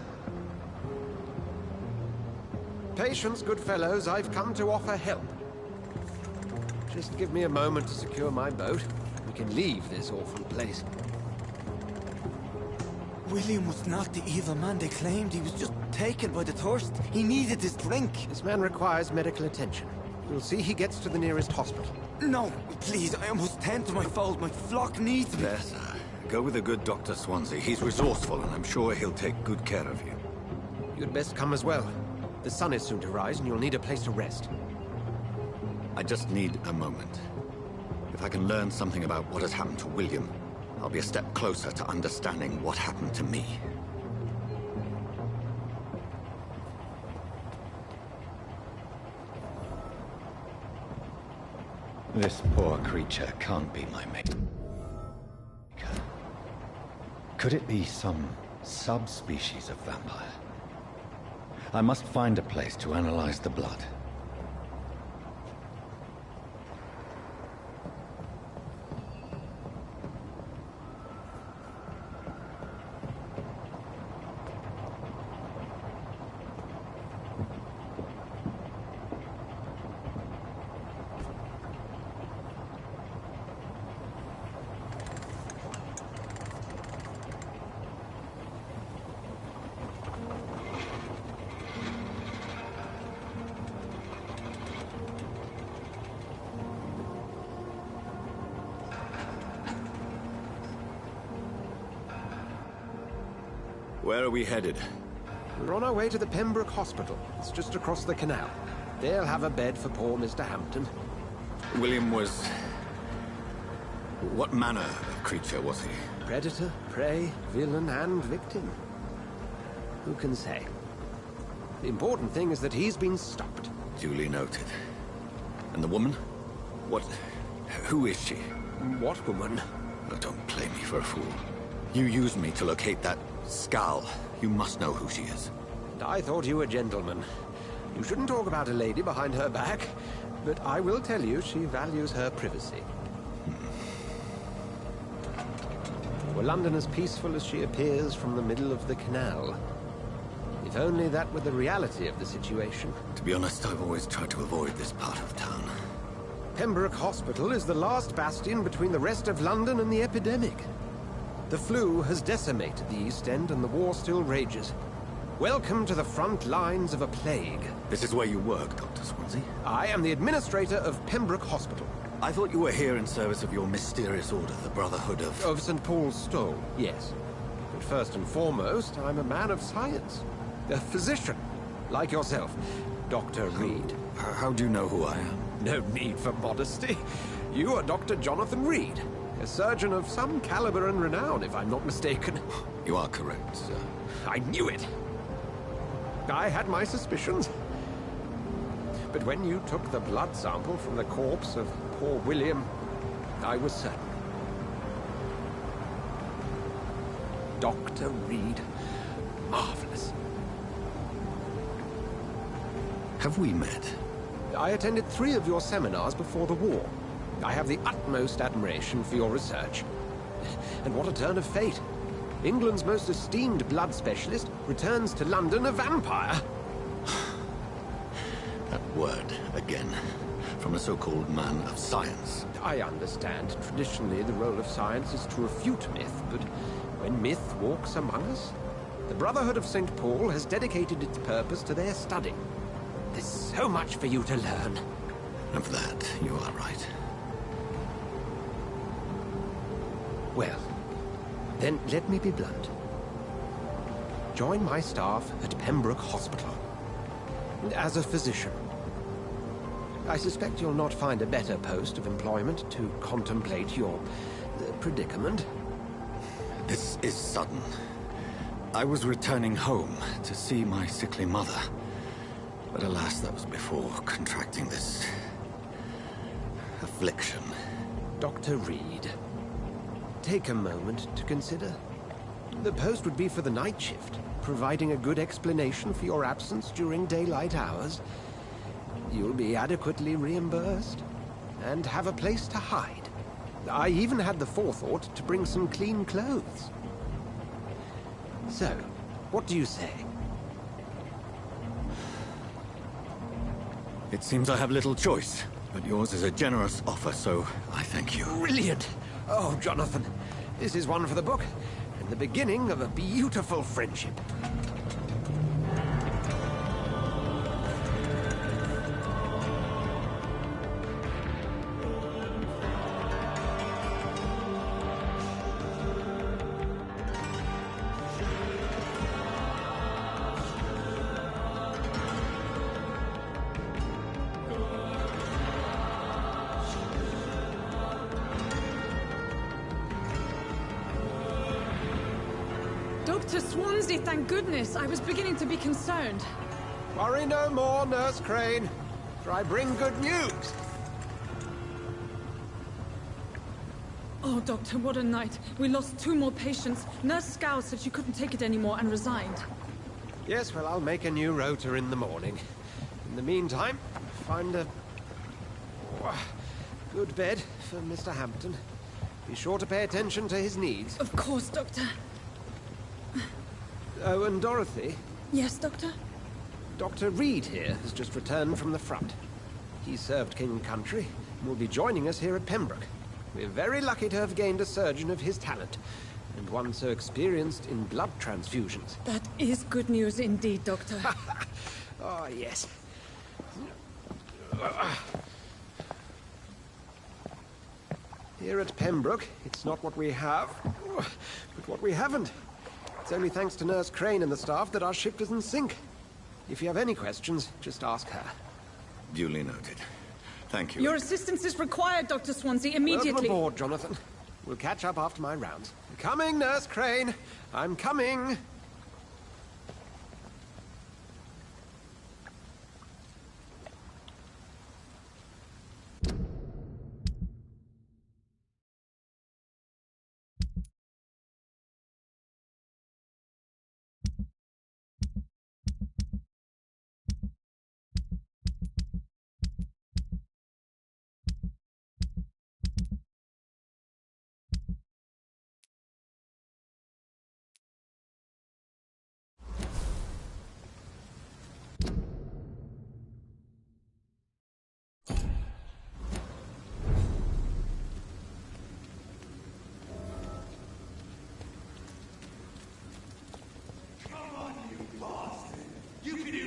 Speaker 11: Patience, good fellows, I've come to offer help. Just give me a moment to secure my boat. We can leave this awful place.
Speaker 8: William was not the evil man they claimed. He was just taken by the thirst. He needed this drink.
Speaker 11: This man requires medical attention. We'll see he gets to the nearest hospital.
Speaker 8: No, please, I must tend to my fold. My flock needs me.
Speaker 7: There, sir. Go with the good Dr. Swansea. He's resourceful, and I'm sure he'll take good care of you.
Speaker 11: You'd best come as well. The sun is soon to rise, and you'll need a place to rest.
Speaker 7: I just need a moment. If I can learn something about what has happened to William, I'll be a step closer to understanding what happened to me.
Speaker 5: This poor creature can't be my mate. Could it be some subspecies of vampire? I must find a place to analyze the blood.
Speaker 7: Where are we headed?
Speaker 11: We're on our way to the Pembroke Hospital. It's just across the canal. They'll have a bed for poor Mr. Hampton.
Speaker 7: William was... what manner of creature was he?
Speaker 11: Predator, prey, villain, and victim. Who can say? The important thing is that he's been stopped.
Speaker 7: Duly noted. And the woman? What... who is she?
Speaker 11: What woman?
Speaker 7: Oh, don't play me for a fool. You used me to locate that Skal. You must know who she is.
Speaker 11: And I thought you a gentleman. You shouldn't talk about a lady behind her back, but I will tell you she values her privacy. Were London as peaceful as she appears from the middle of the canal? If only that were the reality of the situation.
Speaker 7: To be honest, I've always tried to avoid this part of town.
Speaker 11: Pembroke Hospital is the last bastion between the rest of London and the epidemic. The flu has decimated the East End and the war still rages. Welcome to the front lines of a plague.
Speaker 7: This is where you work, Dr. Swansea?
Speaker 11: I am the administrator of Pembroke Hospital.
Speaker 7: I thought you were here in service of your mysterious order, the Brotherhood of...
Speaker 11: Of St. Paul's Stole, yes. But first and foremost, I'm a man of science. A physician, like yourself, Dr. Reed.
Speaker 7: How do you know who I am?
Speaker 11: No need for modesty. You are Dr. Jonathan Reed, a surgeon of some caliber and renown, if I'm not mistaken.
Speaker 7: You are correct, sir.
Speaker 11: I knew it! I had my suspicions. But when you took the blood sample from the corpse of poor William, I was certain. Dr. Reed. Marvelous.
Speaker 7: Have we met?
Speaker 11: I attended 3 of your seminars before the war. I have the utmost admiration for your research. And what a turn of fate. England's most esteemed blood specialist returns to London a vampire.
Speaker 7: That word, again, from a so-called man of science.
Speaker 11: I understand. Traditionally, the role of science is to refute myth, but when myth walks among us, the Brotherhood of St. Paul has dedicated its purpose to their study. There's so much for you to learn.
Speaker 7: Of that, you are right.
Speaker 11: Well, then let me be blunt. Join my staff at Pembroke Hospital. As a physician. I suspect you'll not find a better post of employment to contemplate your predicament.
Speaker 7: This is sudden. I was returning home to see my sickly mother. But alas, that was before contracting this... affliction.
Speaker 11: Dr. Reed, take a moment to consider. The post would be for the night shift, providing a good explanation for your absence during daylight hours. You'll be adequately reimbursed, and have a place to hide. I even had the forethought to bring some clean clothes. So, what do you say?
Speaker 7: It seems I have little choice, but yours is a generous offer, so I thank you.
Speaker 11: Brilliant! Oh, Jonathan, this is one for the book, and the beginning of a beautiful friendship.
Speaker 13: Dr. Swansea, thank goodness. I was beginning to be concerned.
Speaker 11: Worry no more, Nurse Crane, for I bring good news.
Speaker 13: Oh, Doctor, what a night. We lost 2 more patients. Nurse Scow said she couldn't take it anymore and resigned.
Speaker 11: Yes, well, I'll make a new rota in the morning. In the meantime, find a... good bed for Mr. Hampton. Be sure to pay attention to his needs.
Speaker 13: Of course, Doctor.
Speaker 11: Oh, and Dorothy?
Speaker 13: Yes, Doctor?
Speaker 11: Dr. Reed here has just returned from the front. He served King and Country and will be joining us here at Pembroke. We're very lucky to have gained a surgeon of his talent, and one so experienced in blood transfusions.
Speaker 13: That is good news indeed, Doctor.
Speaker 11: Oh, yes. Here at Pembroke, it's not what we have, but what we haven't. It's only thanks to Nurse Crane and the staff that our ship is in sync. If you have any questions, just ask her.
Speaker 7: Duly noted. Thank you.
Speaker 13: Your assistance is required, Dr. Swansea, immediately.
Speaker 11: Welcome aboard, Jonathan. We'll catch up after my rounds. Coming, Nurse Crane. I'm coming.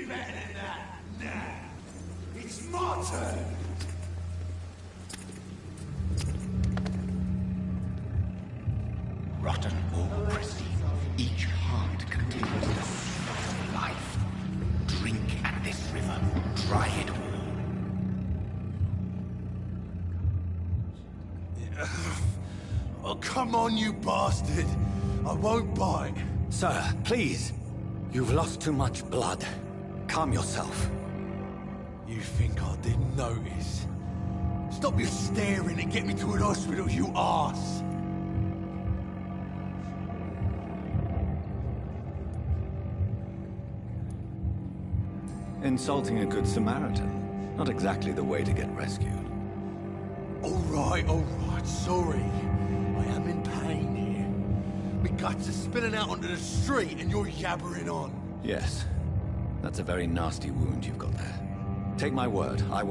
Speaker 8: better than that. Nah. It's my turn.
Speaker 2: Rotten or pristine, each heart contains the sweat of life. Drink at this river, dry it all.
Speaker 8: Oh, come on, you bastard! I won't bite.
Speaker 1: Sir, please. You've lost too much blood. Calm yourself.
Speaker 8: You think I didn't notice? Stop your staring and get me to an hospital, you arse!
Speaker 5: Insulting a good Samaritan. Not exactly the way to get rescued.
Speaker 8: All right, sorry. I am in pain here. My guts are spilling out onto the street and you're yabbering on.
Speaker 5: Yes. That's a very nasty wound you've got there. Take my word, I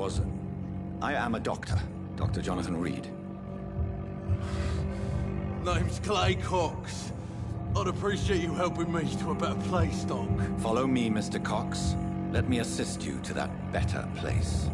Speaker 5: am a doctor. Dr. Jonathan Reed.
Speaker 8: Name's Clay Cox. I'd appreciate you helping me to a better place, Doc.
Speaker 5: Follow me, Mr. Cox. Let me assist you to that better place.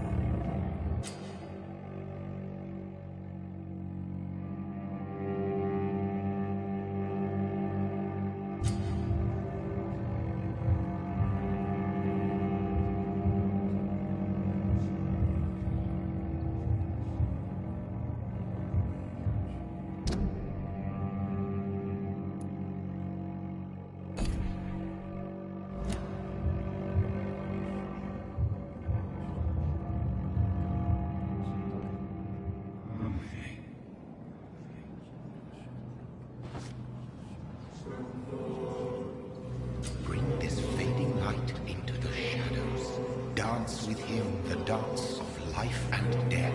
Speaker 2: Bring this fading light into the shadows. Dance with him the dance of life and death.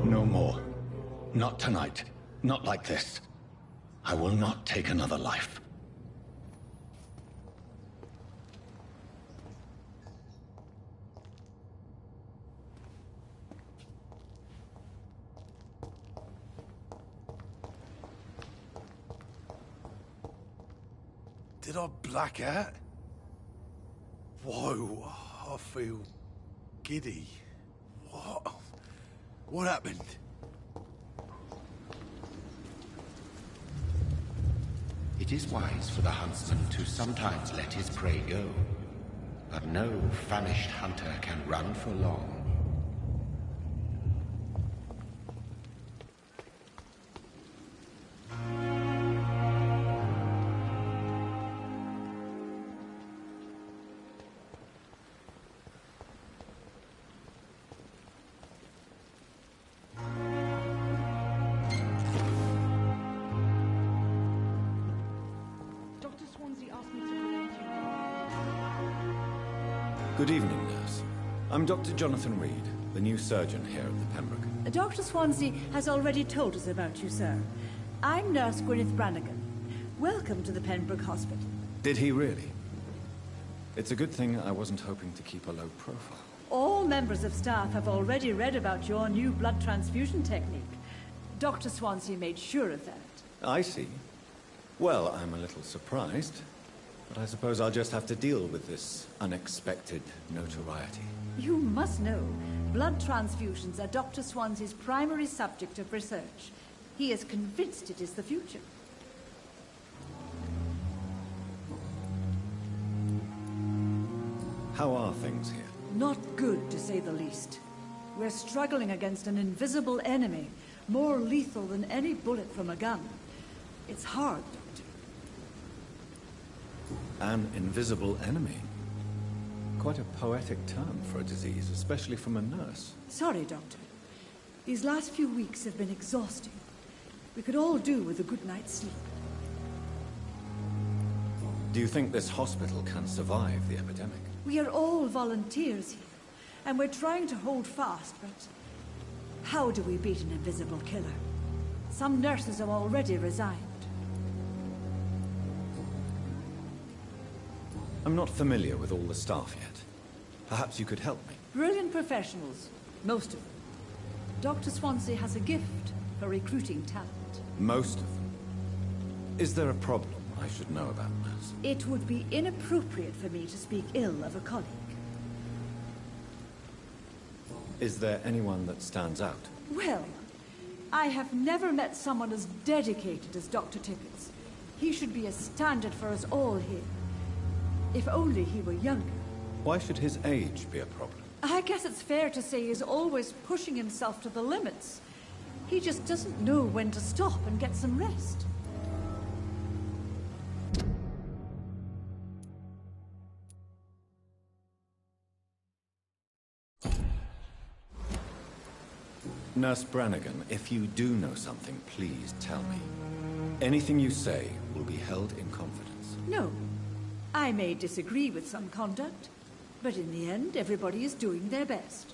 Speaker 5: No more. Not tonight. Not like this. I will not take another life.
Speaker 8: Did I black out? Whoa, I feel giddy. What happened?
Speaker 2: It is wise for the huntsman to sometimes let his prey go, but no famished hunter can run for long.
Speaker 5: Good evening, nurse. I'm Dr. Jonathan Reed, the new surgeon here at the Pembroke.
Speaker 14: Dr. Swansea has already told us about you, sir. I'm Nurse Gwyneth Brannigan. Welcome to the Pembroke Hospital.
Speaker 5: Did he really? It's a good thing I wasn't hoping to keep a low profile.
Speaker 14: All members of staff have already read about your new blood transfusion technique. Dr. Swansea made sure of that.
Speaker 5: I see. Well, I'm a little surprised, but I suppose I'll just have to deal with this unexpected notoriety.
Speaker 14: You must know, blood transfusions are Dr. Swansea's primary subject of research. He is convinced it is the future.
Speaker 5: How are things here?
Speaker 14: Not good, to say the least. We're struggling against an invisible enemy, more lethal than any bullet from a gun. It's hard, Doctor.
Speaker 5: An invisible enemy? Quite a poetic term for a disease, especially from a nurse.
Speaker 14: Sorry, Doctor. These last few weeks have been exhausting. We could all do with a good night's sleep.
Speaker 5: Do you think this hospital can survive the epidemic?
Speaker 14: We are all volunteers here, and we're trying to hold fast, but How do we beat an invisible killer? Some nurses have already resigned.
Speaker 5: I'm not familiar with all the staff yet. Perhaps you could help me.
Speaker 14: Brilliant professionals, most of them. Dr. Swansea has a gift for recruiting talent.
Speaker 5: Most of them? Is there a problem I should know about, nurse?
Speaker 14: It would be inappropriate for me to speak ill of a colleague.
Speaker 5: Is there anyone that stands out?
Speaker 14: Well, I have never met someone as dedicated as Dr. Tippett. He should be a standard for us all here. If only he were younger.
Speaker 5: Why should his age be a problem?
Speaker 14: I guess it's fair to say he's always pushing himself to the limits. He just doesn't know when to stop and get some rest.
Speaker 5: Nurse Brannigan, if you do know something, please tell me. Anything you say will be held in confidence.
Speaker 14: No. I may disagree with some conduct, but in the end, everybody is doing their best.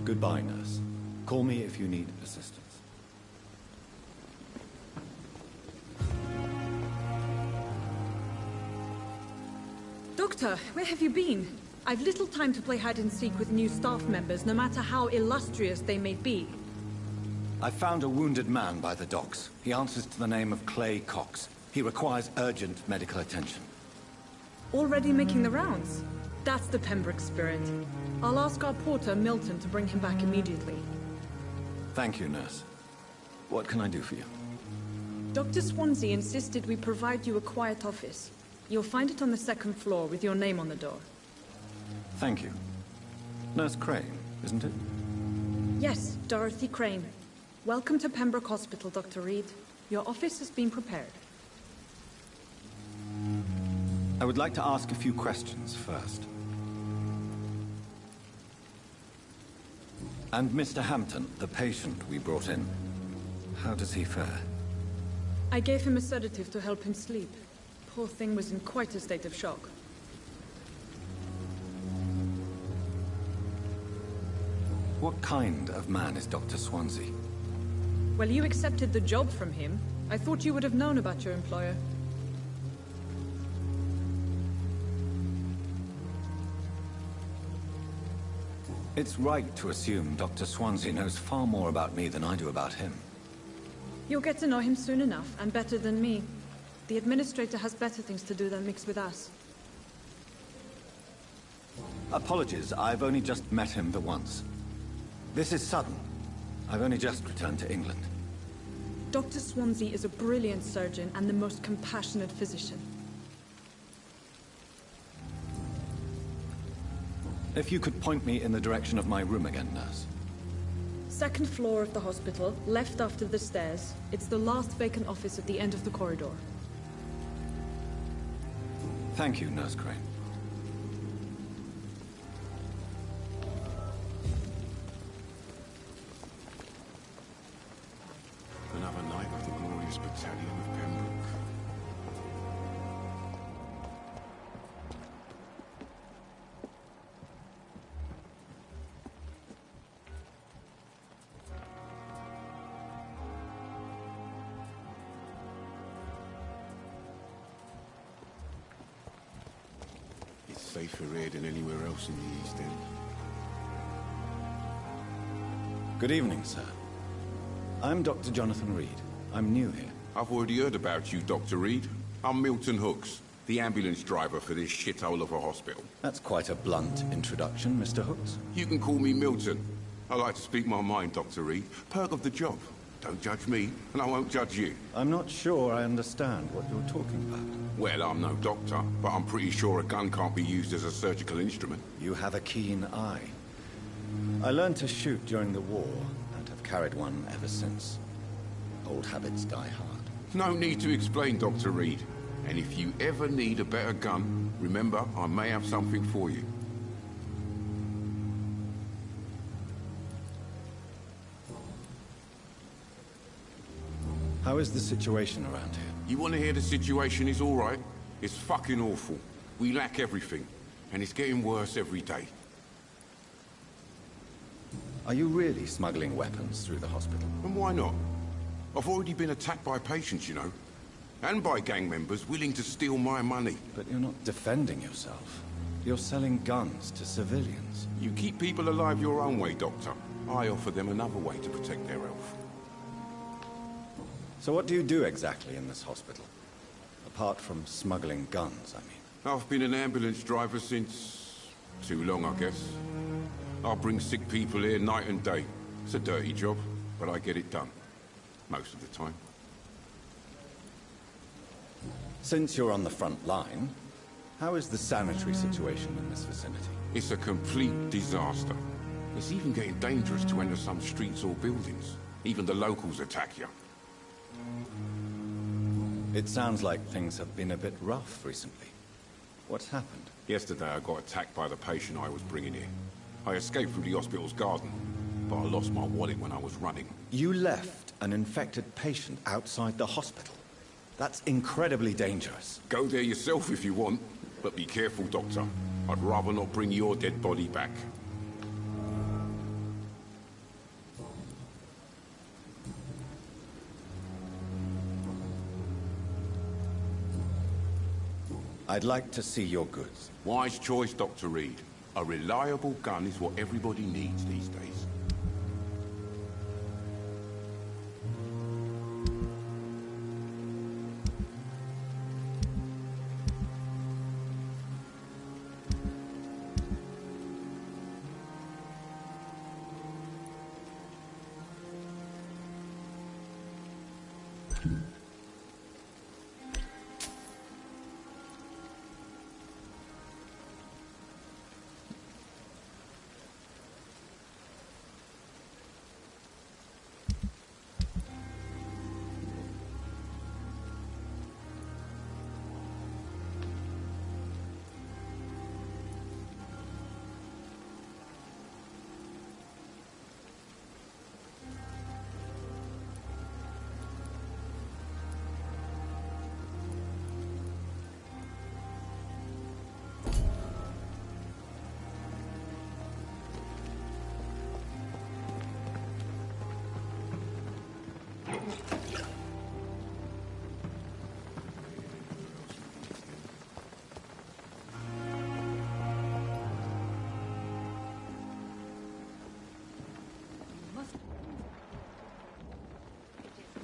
Speaker 5: Goodbye, nurse. Call me if you need assistance.
Speaker 13: Doctor, where have you been? I've little time to play hide-and-seek with new staff members, no matter how illustrious they may be.
Speaker 5: I found a wounded man by the docks. He answers to the name of Clay Cox. He requires urgent medical attention.
Speaker 13: Already making the rounds? That's the Pembroke spirit. I'll ask our porter, Milton, to bring him back immediately.
Speaker 5: Thank you, nurse. What can I do for you?
Speaker 13: Dr. Swansea insisted we provide you a quiet office. You'll find it on the second floor with your name on the door.
Speaker 5: Thank you. Nurse Crane, isn't it?
Speaker 13: Yes, Dorothy Crane. Welcome to Pembroke Hospital, Dr. Reed. Your office has been prepared.
Speaker 5: I would like to ask a few questions first. And Mr. Hampton, the patient we brought in, how does he fare?
Speaker 13: I gave him a sedative to help him sleep. Poor thing was in quite a state of shock.
Speaker 5: What kind of man is Dr. Swansea?
Speaker 13: Well, you accepted the job from him. I thought you would have known about your employer.
Speaker 5: It's right to assume Dr. Swansea knows far more about me than I do about him.
Speaker 13: You'll get to know him soon enough, and better than me. The administrator has better things to do than mix with us.
Speaker 5: Apologies, I've only just met him the once. This is sudden. I've only just returned to England.
Speaker 13: Dr. Swansea is a brilliant surgeon and the most compassionate physician.
Speaker 5: If you could point me in the direction of my room again, nurse.
Speaker 13: Second floor of the hospital, left after the stairs. It's the last vacant office at the end of the corridor.
Speaker 5: Thank you, Nurse Crane.
Speaker 15: Another night of the glorious battalion of Pembroke. It's safer here than anywhere else in the East End.
Speaker 5: Good evening, sir. I'm Dr. Jonathan Reed. I'm new here.
Speaker 15: I've already heard about you, Dr. Reed. I'm Milton Hooks, the ambulance driver for this shithole of a hospital.
Speaker 5: That's quite a blunt introduction, Mr. Hooks.
Speaker 15: You can call me Milton. I like to speak my mind, Dr. Reed. Perk of the job. Don't judge me, and I won't judge you.
Speaker 5: I'm not sure I understand what you're talking about.
Speaker 15: Well, I'm no doctor, but I'm pretty sure a gun can't be used as a surgical instrument.
Speaker 5: You have a keen eye. I learned to shoot during the war, and have carried one ever since. Old habits die hard.
Speaker 15: No need to explain, Dr. Reed. And if you ever need a better gun, remember, I may have something for you.
Speaker 5: How is the situation around here?
Speaker 15: You want to hear the situation is all right? It's fucking awful. We lack everything, and it's getting worse every day.
Speaker 5: Are you really smuggling weapons through the hospital?
Speaker 15: And why not? I've already been attacked by patients, you know. And by gang members willing to steal my money.
Speaker 5: But you're not defending yourself. You're selling guns to civilians.
Speaker 15: You keep people alive your own way, Doctor. I offer them another way to protect their health.
Speaker 5: So what do you do exactly in this hospital? Apart from smuggling guns, I mean.
Speaker 15: I've been an ambulance driver since... too long, I guess. I bring sick people here night and day. It's a dirty job, but I get it done. Most of the time.
Speaker 5: Since you're on the front line, how is the sanitary situation in this vicinity?
Speaker 15: It's a complete disaster. It's even getting dangerous to enter some streets or buildings. Even the locals attack you.
Speaker 5: It sounds like things have been a bit rough recently. What's happened?
Speaker 15: Yesterday I got attacked by the patient I was bringing here. I escaped through the hospital's garden, but I lost my wallet when I was running.
Speaker 5: You left an infected patient outside the hospital? That's incredibly dangerous.
Speaker 15: Go there yourself if you want, but be careful, Doctor. I'd rather not bring your dead body back.
Speaker 5: I'd like to see your goods.
Speaker 15: Wise choice, Dr. Reed. A reliable gun is what everybody needs these days.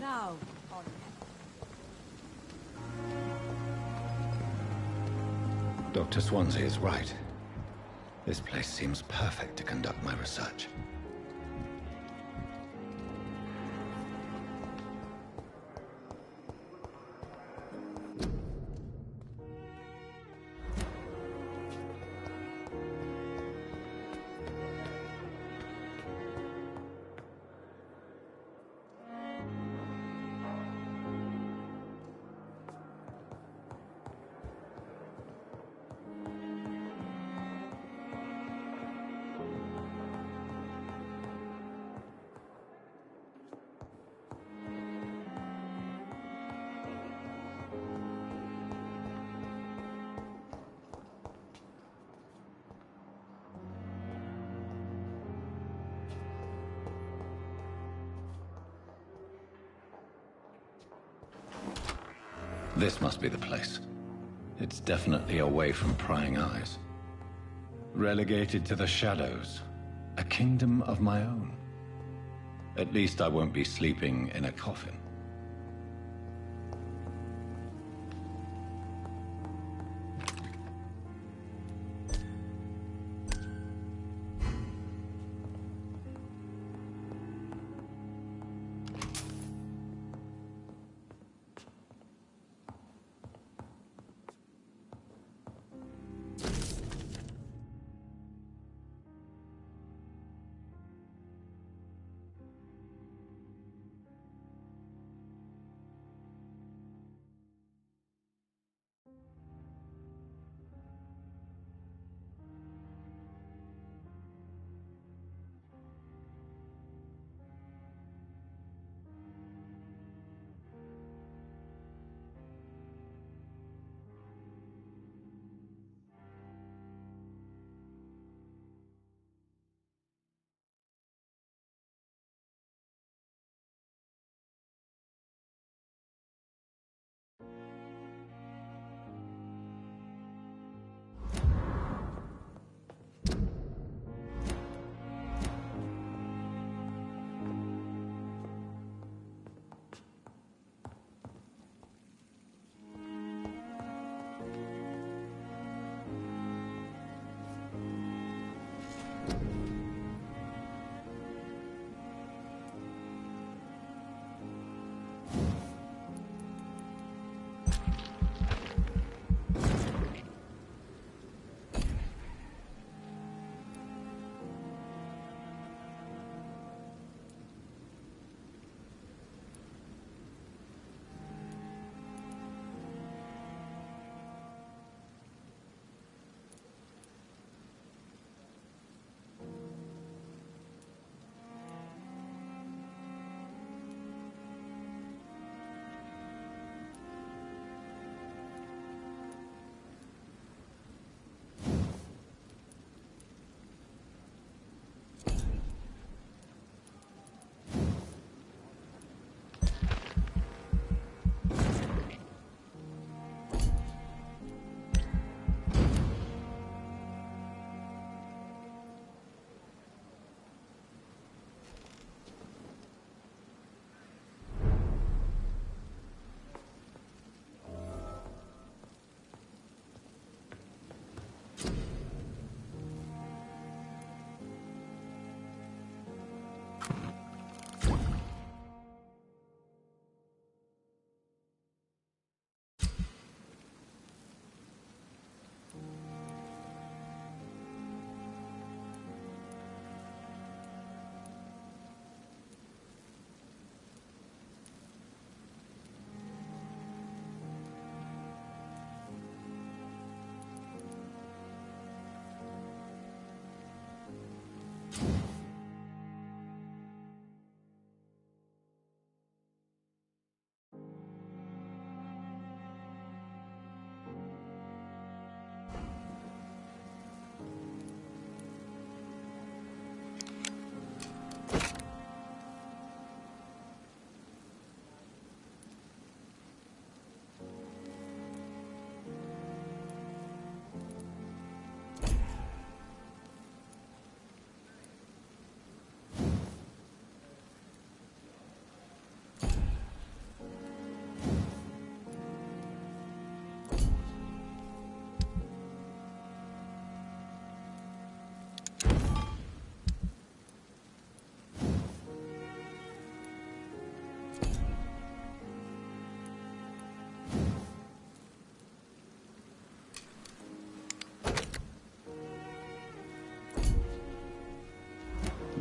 Speaker 14: Now,
Speaker 5: Dr. Swansea is right. This place seems perfect to conduct my research. This must be the place. It's definitely away from prying eyes. Relegated to the shadows. A kingdom of my own. At least I won't be sleeping in a coffin.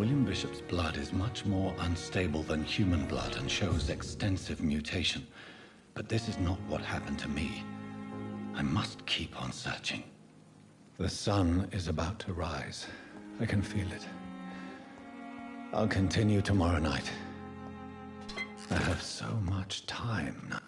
Speaker 5: William Bishop's blood is much more unstable than human blood and shows extensive mutation. But this is not what happened to me. I must keep on searching. The sun is about to rise. I can feel it. I'll continue tomorrow night. I have so much time now.